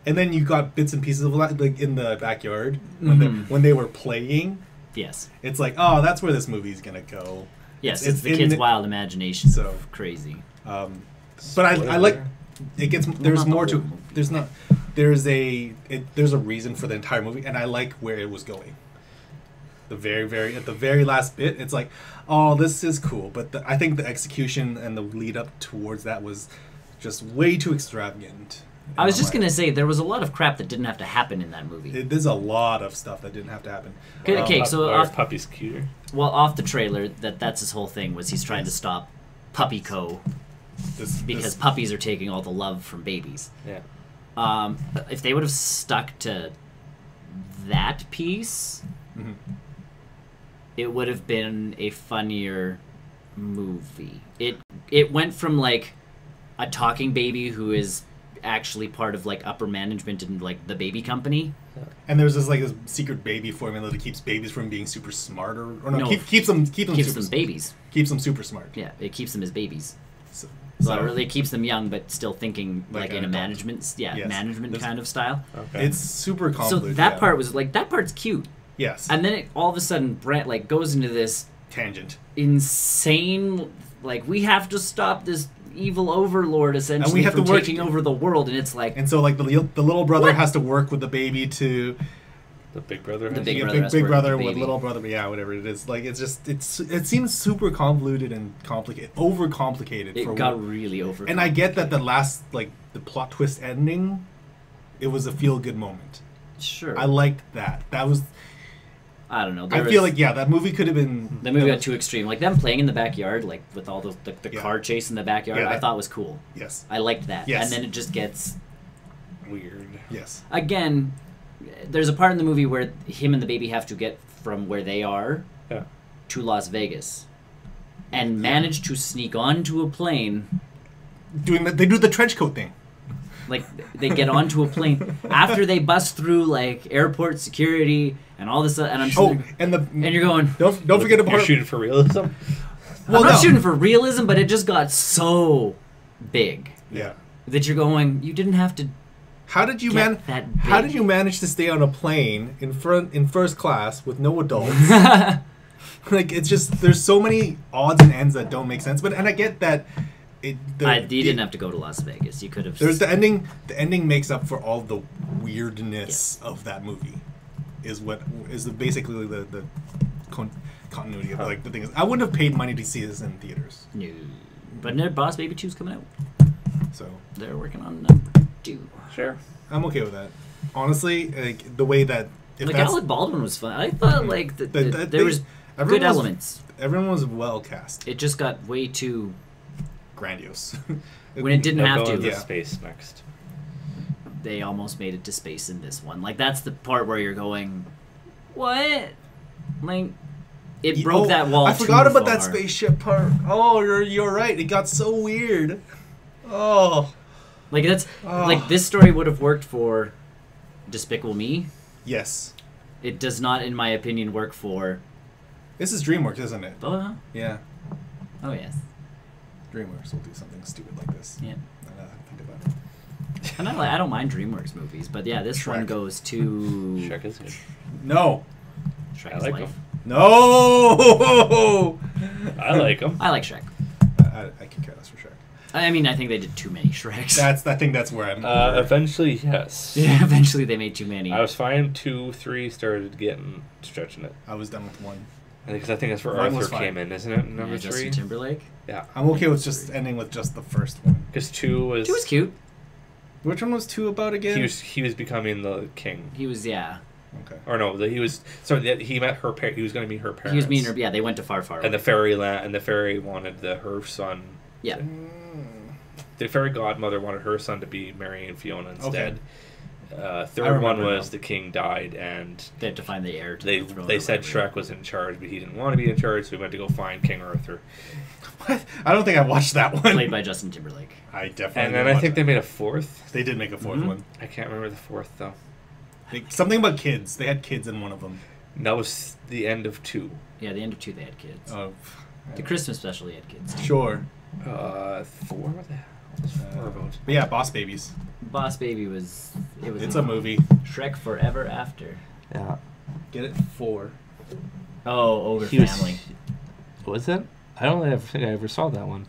C: And then you got bits and pieces of that, like in the backyard when they were playing.
A: Yes.
C: It's like, oh, that's where this movie's gonna go.
A: Yes,
C: It's
A: it's the
C: in
A: kid's
C: the-
A: wild imagination.
C: So-
A: Crazy.
C: But I like it gets. There's
A: not the
C: more to.
A: whole movie.
C: There's not. There's a reason for the entire movie, and I like where it was going. At the very last bit, it's like, oh, this is cool. But I think the execution and the lead up towards that was just way too extravagant.
A: I was just going to say, there was a lot of crap that didn't have to happen in that movie.
C: There's a lot of stuff that didn't have to happen.
A: Okay, so off,
B: Puppy's cuter.
A: off the trailer, that's his whole thing, was he's trying to stop Puppy Co. because puppies are taking all the love from babies.
B: Yeah.
A: If they would have stuck to that piece,
C: Mhm.
A: it would have been a funnier movie. It went from like a talking baby who is actually part of like upper management in like the baby company.
C: And there's this secret baby formula that keeps babies from being super smart, or no,
A: No.
C: keeps them
A: Keeps
C: super,
A: them babies.
C: keeps them super smart.
A: Yeah, it keeps them as babies.
C: So,
A: So it really keeps them young, but still thinking
C: Like
A: like
C: an
A: in a
C: adult.
A: management,
C: Yes.
A: management
C: There's-
A: kind of style.
B: Okay.
C: it's super
A: So
C: convoluted.
A: that
C: yeah.
A: part was like that part's cute,
C: yes,
A: and then it all of a sudden Brent like goes into this
C: tangent.
A: insane like we have to stop this evil overlord essentially
C: have
A: from
C: to work-
A: taking over the world, and it's like
C: And so like the little brother
A: What?
C: has to work with the baby to
B: the big brother.
A: The
B: has-
A: big
C: yeah,
A: brother has to
C: big
A: work
C: brother
A: with the
C: with
A: baby.
C: little brother, yeah, whatever it is. Like it seems super convoluted and complicated, overcomplicated.
A: it
C: for
A: got
C: what-
A: really over.
C: And I get that the last the plot twist ending, it was a feel good moment.
A: Sure.
C: I liked that. That was.
A: I don't know.
C: I feel like that movie could have been.
A: the movie got too extreme. Like them playing in the backyard, like with all the
C: Yeah.
A: car chase in the backyard.
C: Yeah,
A: I
C: that-
A: thought was cool.
C: Yes.
A: I liked that.
C: Yes.
A: And then it just gets
B: Weird.
C: Yes.
A: again. There's a part in the movie where him and the baby have to get from where they are
B: Yeah.
A: to Las Vegas, and manage to sneak onto a plane.
C: They do the trench coat thing.
A: Like they get onto a plane after they bust through like airport security and all this, and I'm
C: Oh,
A: sitting there-
C: and
A: and you're going,
C: don't forget
B: You're
C: about
B: shooting for realism.
A: I'm not
C: no.
A: shooting for realism, but it just got so big
C: Yeah.
A: that you're going. You didn't have to.
C: How did you
A: Get that
C: How
A: big.
C: did you manage to stay on a plane in first class with no adults? Like, it's just, there's so many odds and ends that don't make sense. But and I get that. You
A: didn't have to go to Las Vegas. You could have.
C: There's the ending. The ending makes up for all the weirdness of that movie. Is basically the continuity of like the thing is. I wouldn't have paid money to see this in theaters.
A: No. But Boss Baby 2's coming out.
C: So
A: They're working on number 2.
B: Sure.
C: I'm okay with that. Honestly, like the way that
A: Like Alec Baldwin was fun. I thought like there was good elements.
C: Everyone was well cast.
A: It just got way too
C: Grandiose.
A: when it didn't
B: They'll
A: have
B: go
A: to.
B: into
C: Yeah.
B: space next.
A: They almost made it to space in this one. Like that's the part where you're going, what? Like it broke that wall.
C: I forgot
A: too
C: about that
A: far.
C: spaceship part. Oh, you're right. It got so weird. Oh.
A: Like that's
C: Oh.
A: like this story would have worked for Despicable Me.
C: Yes.
A: It does not, in my opinion, work for.
C: This is DreamWorks, isn't it?
A: Oh,
C: Yeah.
A: oh yes,
C: DreamWorks will do something stupid like this.
A: yeah.
C: Now that I think about it.
A: And I don't mind DreamWorks movies, but yeah, this one
C: Shrek.
A: goes to
B: Shrek is good.
C: No.
A: Shrek's
B: I like
A: life.
B: them.
C: No.
B: I like them.
A: I like Shrek.
C: I can care less for Shrek.
A: I mean, I think they did too many Shreks.
C: I think that's where I'm.
B: Eventually, yes.
A: Yeah, eventually they made too many.
B: I was fine. 2, 3 started getting stretching it.
C: I was done with one.
B: Because I think that's where
C: One was
B: Arthur
C: fine.
B: came in, isn't it?
A: Yeah,
B: Number
A: Justin
B: 3.
A: Timberlake.
B: Yeah.
C: I'm okay with just ending with just the first one.
B: Because 2 was.
A: He was cute.
C: Which one was 2 about again?
B: He was becoming the king.
A: He was, yeah.
C: Okay.
B: Or no, he was. Sorry, he met her. He was going to meet her parents.
A: He was mean. Yeah, they went to far, far.
B: And the
A: away.
B: fairy wanted her son.
A: Yeah.
B: The fairy godmother wanted her son to be marrying Fiona instead.
C: I
B: Third one
C: remember
B: was
C: now.
B: the king died, and
A: They had to find the heir to
B: they
A: the throne.
B: they
A: or
B: said
A: whatever.
B: Shrek was in charge, but he didn't want to be in charge, so he went to go find King Arthur.
C: What? I don't think I watched that one.
A: Played by Justin Timberlake.
C: I definitely.
B: And then
C: didn't
B: I
C: watch
B: think they
C: that.
B: made a fourth.
C: They did make a 4th
A: Mhm.
C: one.
B: I can't remember the fourth though.
C: Something about kids. They had kids in one of them.
B: And that was the end of 2.
A: Yeah, the end of 2 they had kids.
C: Oh.
A: The Christmas special they had kids.
C: Sure.
B: 4. What the hell was 4 about?
C: But yeah, Boss Babies.
A: Bass Baby was. It was.
C: It's a movie.
A: Shrek Forever After.
B: Yeah.
C: Get it? 4.
A: Oh, Ogre
B: He was-
A: Family.
B: Was it? I don't ever think I ever saw that one.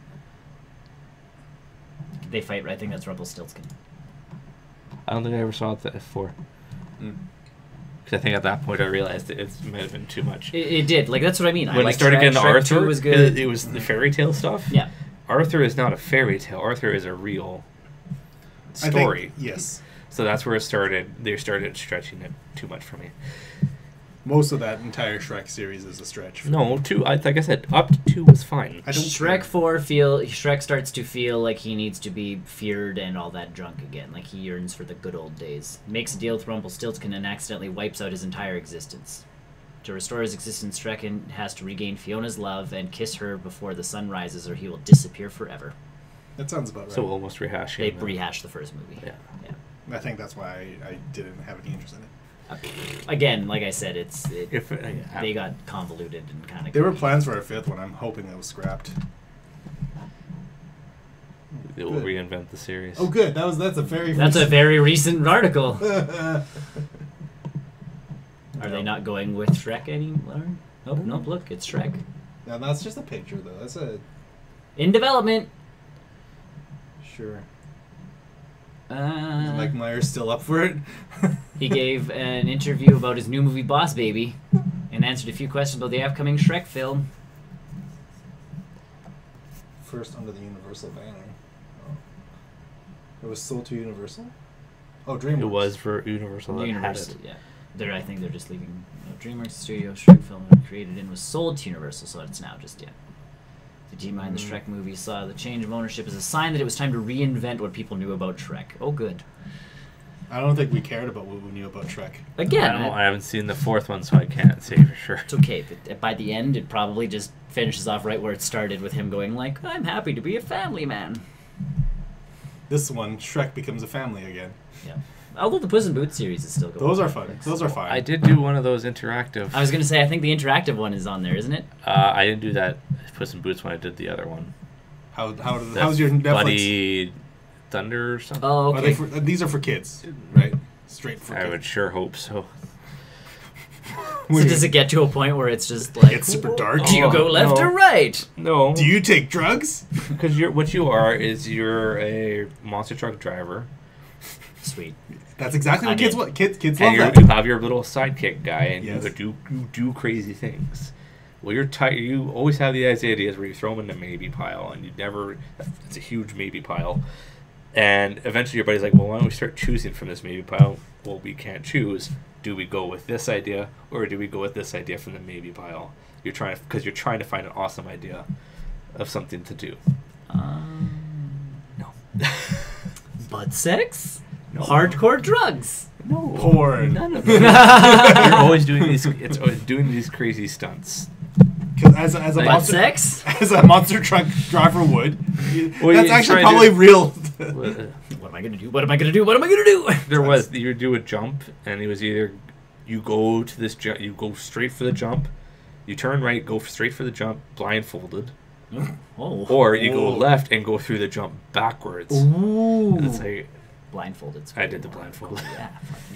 A: They fight. I think that's Rumpelstiltskin.
B: I don't think I ever saw it at 4.
C: Mm.
B: Because I think at that point I realized it might have been too much.
A: It did. Like that's what I mean. I
B: When it
A: liked
B: started
A: Shrek.
B: getting to
A: Shrek
B: Arthur,
A: 2 was good.
B: it was the fairy tale stuff.
A: Yeah.
B: Arthur is not a fairy tale. Arthur is a real
C: I think-
B: story.
C: yes.
B: So that's where it started. They started stretching it too much for me.
C: Most of that entire Shrek series is a stretch.
B: No, 2. Like I said, up to 2 was fine.
C: I don't
A: Shrek
C: care.
A: 4 Shrek starts to feel like he needs to be feared and all that junk again. Like he yearns for the good old days. Makes a deal with Rumpelstiltskin and accidentally wipes out his entire existence. To restore his existence, Shrek has to regain Fiona's love and kiss her before the sun rises, or he will disappear forever.
C: That sounds about right.
B: So almost rehashing.
A: They
B: them.
A: rehashed the first movie.
B: Yeah.
C: I think that's why I didn't have any interest in it.
A: Again, like I said, they got convoluted and kind of.
C: There were plans for a 5th one. I'm hoping it was scrapped.
B: It will
C: Good.
B: reinvent the series.
C: Oh, good. That's a very.
A: That's a very recent article.
C: Are
A: Are they not going with Shrek anymore? Nope, nope, look, it's Shrek.
C: Now that's just a picture, though. That's a
A: In development.
C: sure. Is
A: Uh,
C: Mike Myers still up for it?
A: he gave an interview about his new movie Boss Baby and answered a few questions about the upcoming Shrek film.
C: First under the Universal banner. Oh. It was sold to Universal. Oh, DreamWorks.
B: It was for Universal. that had
A: Universal,
B: it.
A: yeah. I think they're just leaving DreamWorks Studio Shrek film created and was sold to Universal, so it's now just The team behind the Shrek movie saw the change of ownership as a sign that it was time to reinvent what people knew about Shrek. Oh, good.
C: I don't think we cared about what we knew about Shrek.
A: Again,
B: I haven't seen the 4th one, so I can't say for sure.
A: it's okay. But by the end, it probably just finishes off right where it started with him going like, "I'm happy to be a family man."
C: This one, Shrek becomes a family again.
A: Yeah. Although the Puss in Boots series is still going.
C: Those are fun. Those are fine.
B: I did do one of those interactive.
A: I was gonna say I think the interactive one is on there, isn't it?
B: I didn't do that Puss in Boots when I did the other one.
C: How's your Netflix?
B: Buddy Thunder or something?
A: Oh, okay.
C: These are for kids, right? Straight for
B: I
C: kids.
B: would sure hope so.
A: So does it get to a point where it's just like
C: It's super dark?
A: Do you go left
B: no.
A: or right?
B: No.
C: Do you take drugs?
B: Because what you are is you're a monster truck driver.
A: Sweet.
C: That's exactly what
A: I
C: kids
A: mean-
C: want. Kids
B: And
C: love
B: you
C: that.
B: have your little sidekick guy, and
C: Yes.
B: you do crazy things. Well, you always have the ideas where you throw them in the maybe pile, and it's a huge maybe pile. And eventually your buddy's like, well, why don't we start choosing from this maybe pile? Well, we can't choose. Do we go with this idea, or do we go with this idea from the maybe pile? You're trying to find an awesome idea of something to do. No.
A: Butt sex?
B: No.
A: Hardcore drugs.
B: No.
C: Porn.
B: None of that. You're always doing these. It's always doing these crazy stunts.
C: Because as a
A: Butt
C: monster,
A: sex?
C: as a monster truck driver would,
B: Well,
C: that's
B: you
C: actually
B: try
C: probably real.
A: What am I gonna do? What am I gonna do? What am I gonna do?
B: You do a jump, and it was either you go to this you go straight for the jump, you turn right, go straight for the jump, blindfolded,
A: Oh.
B: or you go
C: Oh.
B: left and go through the jump backwards.
A: Ooh.
B: And it's like,
A: Blindfolded.
B: I did the blindfold.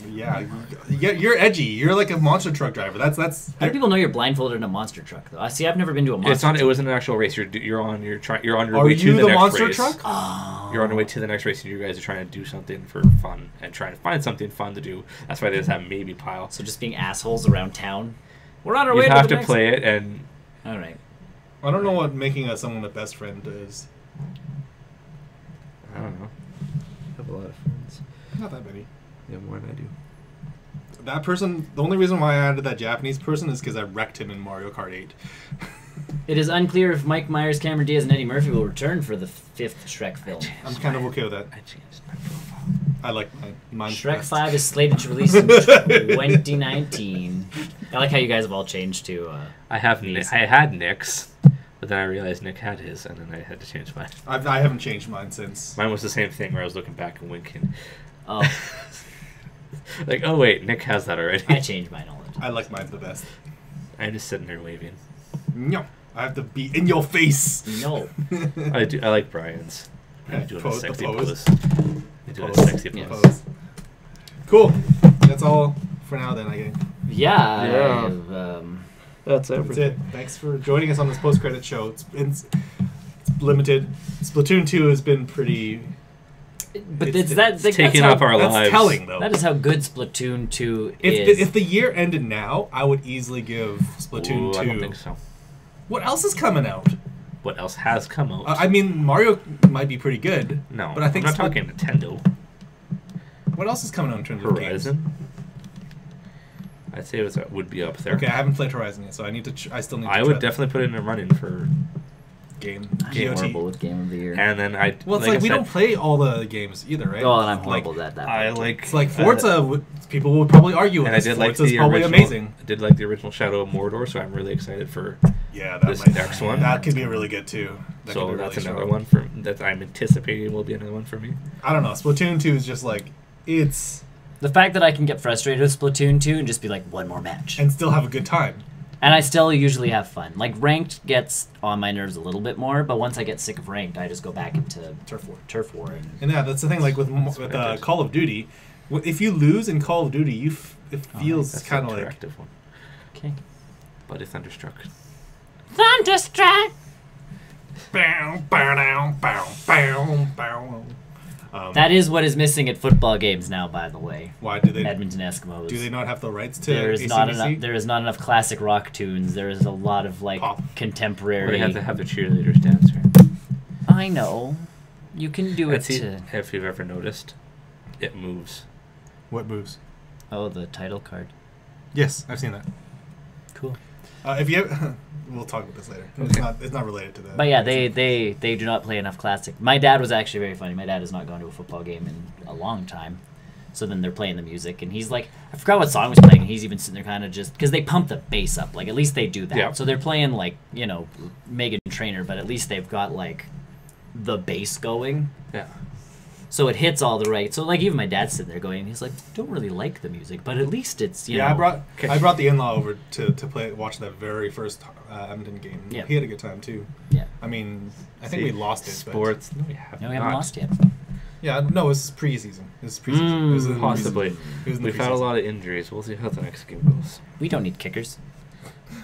A: Yeah.
C: Yeah, you're edgy. You're like a monster truck driver. That's.
A: How do people know you're blindfolded in a monster truck though? I see. I've never been to a monster.
B: It's not.
A: truck.
B: It wasn't an actual race. You're on your
C: Are
B: way to
C: you
B: the
C: the
B: next
C: monster
B: race.
C: truck?
A: Oh.
B: You're on your way to the next race, and you guys are trying to do something for fun and trying to find something fun to do. That's why they just have maybe pile.
A: So just being assholes around town. We're on our
B: You
A: way.
B: have
A: to the
B: to
A: next...
B: play it, and
A: All right.
C: I don't know what making someone a best friend is.
B: I don't know. I have a lot of friends.
C: Not that many.
B: Yeah, more than I do.
C: That person. The only reason why I added that Japanese person is because I wrecked him in Mario Kart 8.
A: It is unclear if Mike Myers, Cameron Diaz, and Eddie Murphy will return for the 5th Shrek film.
C: I'm kind of okay with that.
B: I changed my profile.
C: I like mine.
A: Shrek 5 is slated to release in 2019. I like how you guys have all changed to.
B: I
A: These.
B: had Nick's, but then I realized Nick had his, and then I had to change mine.
C: I haven't changed mine since.
B: Mine was the same thing where I was looking back and winking.
A: Oh,
B: Like, oh wait, Nick has that already.
A: I changed mine all the time.
C: I like mine the best.
B: I'm just sitting there waving.
C: No, I have to be in your face.
A: No.
B: I like Brian's. I'm doing a
C: Pose- the
B: sexy
C: pose.
B: pose. I'm doing a sexy
A: Yeah.
B: pose.
C: Pose. Cool. That's all for now. Then I think
A: Yeah.
B: Yeah. That's
C: that's it. Thanks for joining us on this post-credit show. It's limited. Splatoon 2 has been pretty.
A: But
C: It's
A: that's
B: taking
A: how,
B: up our
C: That's
B: lives.
C: telling though.
A: That is how good Splatoon 2
C: If
A: is.
C: the year ended now, I would easily give Splatoon
B: Ooh,
C: 2.
B: I don't think so.
C: What else is coming out?
B: What else has come out?
C: I mean, Mario might be pretty good.
B: no,
C: but I think
B: I'm not
C: Spl-
B: talking Nintendo.
C: What else is coming out in terms of games?
B: Horizon. I'd say it would be up there.
C: Okay, I haven't played Horizon yet, so I need to. I still need.
B: I
C: to
B: would
C: try
B: definitely put it in a running for,
C: game.
A: I'm
C: GOT.
A: horrible with Game of the Year.
B: and then I.
C: Well, it's
B: I
C: like we
B: said,
C: don't play all the games either, right?
A: Oh, and I'm
C: Like,
A: horrible at that.
B: I like.
C: It's like Forza. People would probably argue with
B: and I
C: this.
B: did like
C: Forza's
B: the
C: probably
B: original.
C: amazing.
B: I did like the original Shadow of Mordor, so I'm really excited for.
C: Yeah, that
B: This
C: might,
B: next one.
C: That could be really good too. That could
B: So
C: be
B: that's
C: really
B: another
C: strong.
B: one for that I'm anticipating will be another one for me.
C: I don't know. Splatoon 2 is just like it's
A: The fact that I can get frustrated with Splatoon 2 and just be like, one more match.
C: and still have a good time.
A: And I still usually have fun. Like, ranked gets on my nerves a little bit more, but once I get sick of ranked, I just go back into Turf War.
C: And yeah, that's the thing. Like with
B: what I did.
C: Call of Duty, if you lose in Call of Duty, it feels
B: That's
C: kind
B: the
C: of like
B: interactive one.
A: Okay.
B: But it's Thunderstruck.
A: Thunderstruck!
C: bow, bow, down, bow, bow, bow.
A: That is what is missing at football games now, by the way.
C: Why do they
A: Edmonton Eskimos.
C: do they not have the rights to
A: There is not
C: AC/DC?
A: enough. There is not enough classic rock tunes. There is a lot of like
C: Pop.
B: Or
A: contemporary.
B: they have to have the cheerleaders dance, right?
A: I know. You can do it.
B: See,
A: To...
B: if you've ever noticed, it moves.
C: What moves?
A: Oh, the title card.
C: Yes, I've seen that.
A: Cool.
C: If you, we'll talk about this later.
B: Okay.
C: It's not related to that.
A: But yeah, they do not play enough classic. My dad was actually very funny. My dad has not gone to a football game in a long time. So then they're playing the music, and he's like, I forgot what song was playing, and he's even sitting there kind of just, because they pump the bass up. Like, at least they do that.
B: Yeah.
A: So they're playing, like, you know, Megan Trainor, but at least they've got, like, the bass going.
B: Yeah.
A: So it hits all the right. So like even my dad's sitting there going, he's like, don't really like the music, but at least it's you know.
C: I brought the in-law over to watch that very first Edmonton game.
A: Yeah.
C: He had a good time too.
A: Yeah.
C: I mean, I think we lost it.
B: Sports.
A: No, we haven't lost yet.
C: Yeah, no, it was preseason. It was preseason. It was in the
B: Possibly.
C: preseason. It was in the
B: We've had a
C: preseason.
B: lot of injuries. We'll see how the next game goes.
A: We don't need kickers.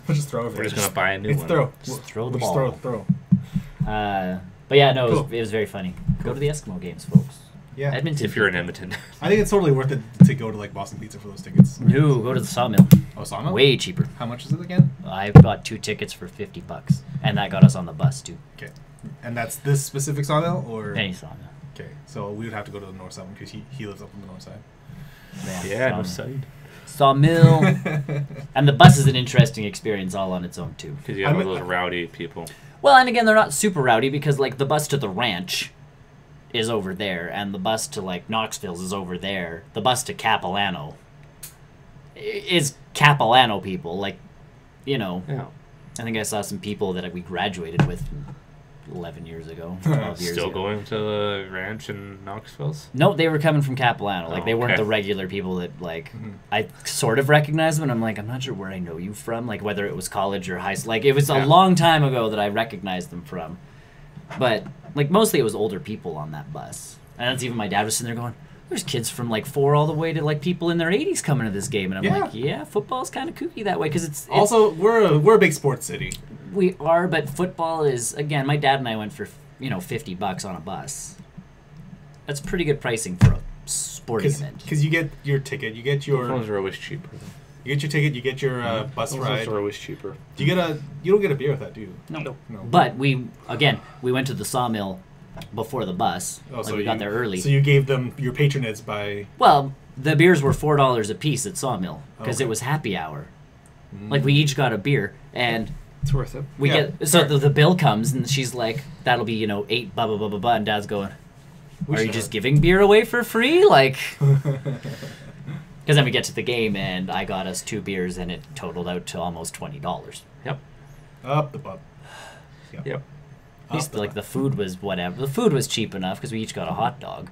C: We'll just throw it.
B: We're just gonna buy a new
C: It's
B: one.
C: throw.
A: Just throw the
C: We'll
A: ball.
C: just throw.
A: But yeah, no,
C: Cool.
A: it was very funny. Go to the Eskimo games, folks.
C: Yeah.
A: Edmonton.
B: If you're in Edmonton.
C: I think it's totally worth it to go to like Boston Pizza for those tickets.
A: No, go to the Sawmill.
C: Oh, Sawmill?
A: Way cheaper.
C: How much is it again?
A: I bought 2 tickets for $50, and that got us on the bus too.
C: Okay. And that's this specific Sawmill or?
A: Any Sawmill.
C: Okay, so we would have to go to the north side because he lives up on the north side.
B: Yeah, no
A: Sawmill.
B: side.
A: Sawmill. And the bus is an interesting experience all on its own too.
B: Because you have all those rowdy people.
A: Well, and again, they're not super rowdy because like the bus to the ranch is over there, and the bus to like Knoxville's is over there. The bus to Capilano is Capilano people, like, you know.
B: Yeah.
A: I think I saw some people that we graduated with 11 years ago, 12 years
B: Still
A: ago.
B: going to the ranch in Knoxville's?
A: No, they were coming from Capilano. Like,
B: Oh,
A: they weren't
B: okay.
A: the regular people that, like,
C: Mhm.
A: I sort of recognized them, and I'm like, I'm not sure where I know you from, like, whether it was college or high school. Like, it was a
B: Yeah.
A: long time ago that I recognized them from. But, like, mostly it was older people on that bus. And that's even my dad was sitting there going, there's kids from, like, 4 all the way to, like, people in their 80s coming to this game. And I'm
C: Yeah.
A: like, yeah, football's kind of kooky that way, because it's
C: Also, we're a big sports city.
A: we are, but football is, again, my dad and I went for, you know, $50 on a bus. That's pretty good pricing for a sporting event.
C: Because you get your ticket, you get your
B: Phones are always cheaper.
C: you get your ticket, you get your bus
B: Phones
C: ride.
B: are always cheaper.
C: You don't get a beer with that, do you?
A: No.
C: No.
A: But we went to the Sawmill before the bus.
C: Oh,
A: Like,
C: so
A: we got there early.
C: So you gave them your patronage by.
A: Well, the beers were $4 a piece at Sawmill because
C: Okay.
A: it was happy hour. Like, we each got a beer, and
B: It's worth it.
A: we
C: Yeah,
A: get so
C: fair.
A: the bill comes, and she's like, "That'll be, you know, 8 blah blah blah blah blah," and Dad's going,
C: We
A: "Are you
C: should
A: just
C: have-
A: giving beer away for free?" Like, because then we get to the game, and I got us 2 beers, and it totaled out to almost $20.
B: Yep.
C: Up the butt.
B: Yep.
A: At least like the food was whatever. The food was cheap enough because we each got a hot dog.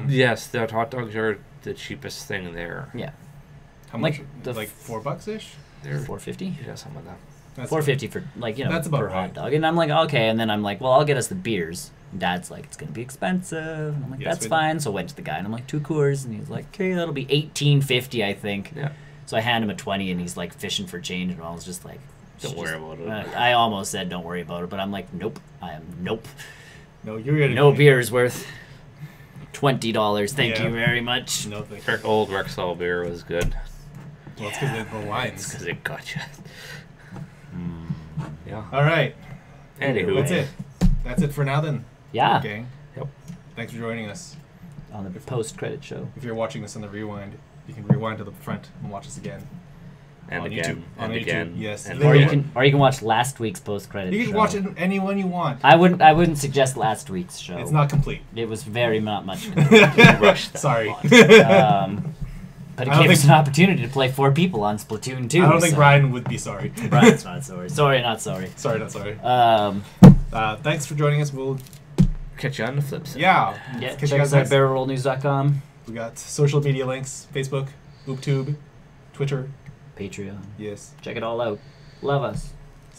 B: Yes, the hot dogs are the cheapest thing there.
A: Yeah,
C: How much?
A: Like the
C: Like $4 ish.
B: They're
A: $4.50.
B: yeah, something like that.
C: That's
A: $4.50 for, like, you know,
C: That's about
A: per
C: right.
A: hot dog. And I'm like, okay. And then I'm like, well, I'll get us the beers. And Dad's like, it's gonna be expensive. And I'm like,
C: Yes,
A: that's
C: we-
A: fine. So I went to the guy and I'm like, 2 Coors, and he's like, okay, that'll be $18.50, I think.
B: Yeah.
A: So I hand him a 20, and he's like fishing for change, and I was just like,
B: Don't worry about it.
A: I almost said don't worry about it, but I'm like, nope. Nope.
C: No, you're gonna.
A: No beer is worth $20. Thank
C: Yeah.
A: you very much.
C: No, thank you.
B: Our old Rexall beer was good.
C: Well, it's because of the
B: It's
C: lines.
B: because it got you. Yeah.
C: All right.
B: Anywho.
C: That's it. That's it for now then.
A: Yeah.
C: Gang.
B: Yep.
C: Thanks for joining us.
A: On the post-credit show.
C: If you're watching this on the rewind, you can rewind to the front and watch us again.
B: And
C: on
B: again.
C: YouTube.
B: And
C: On YouTube,
B: again.
C: yes.
B: And
C: Or
A: Or you
B: again.
A: can watch last week's post-credit show.
C: You can watch it anyone you want.
A: I wouldn't suggest last week's show.
C: It's not complete.
A: It was very not much.
B: Rush that.
C: Sorry.
A: But it
C: I don't
A: gave us
C: think-
A: an opportunity to play 4 people on Splatoon 2.
C: I don't think
A: so-
C: Ryan would be sorry.
A: Brian's not sorry. Sorry, not sorry.
C: Sorry, not sorry. Thanks for joining us. We'll
B: Catch you on the flip side.
C: yeah.
A: Yeah,
C: Catch you
A: check
C: guys
A: us out
C: next.
A: at barrelrollnews.com,
C: We got social media links: Facebook, OopTube, Twitter.
A: Patreon.
C: Yes.
A: Check it all out. Love us.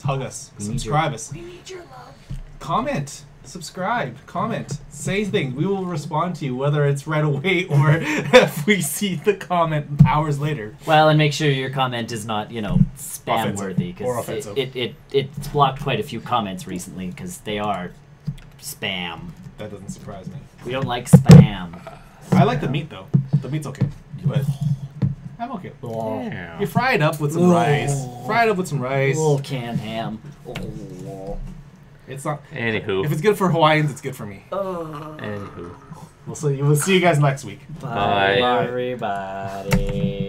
C: Hug us.
A: We need
C: Subscribe us.
A: We need your love.
C: Comment. Subscribe. Comment. Say things. We will respond to you, whether it's right away or if we see the comment hours later.
A: Well, and make sure your comment is not, you know, spam
C: Offensive.
A: worthy,
C: Or
A: because
C: offensive.
A: it's blocked quite a few comments recently because they are spam.
C: That doesn't surprise me.
A: We don't like spam.
C: I like the meat though. The meat's okay, but I'm okay.
B: Yeah.
C: You fry it up with some rice. Fry it up with some rice.
A: Oh, canned ham. Oh.
C: It's not.
B: Anywho.
C: If it's good for Hawaiians, it's good for me.
B: Anywho.
C: We'll see you guys next week.
A: Bye,
B: Bye.
A: everybody.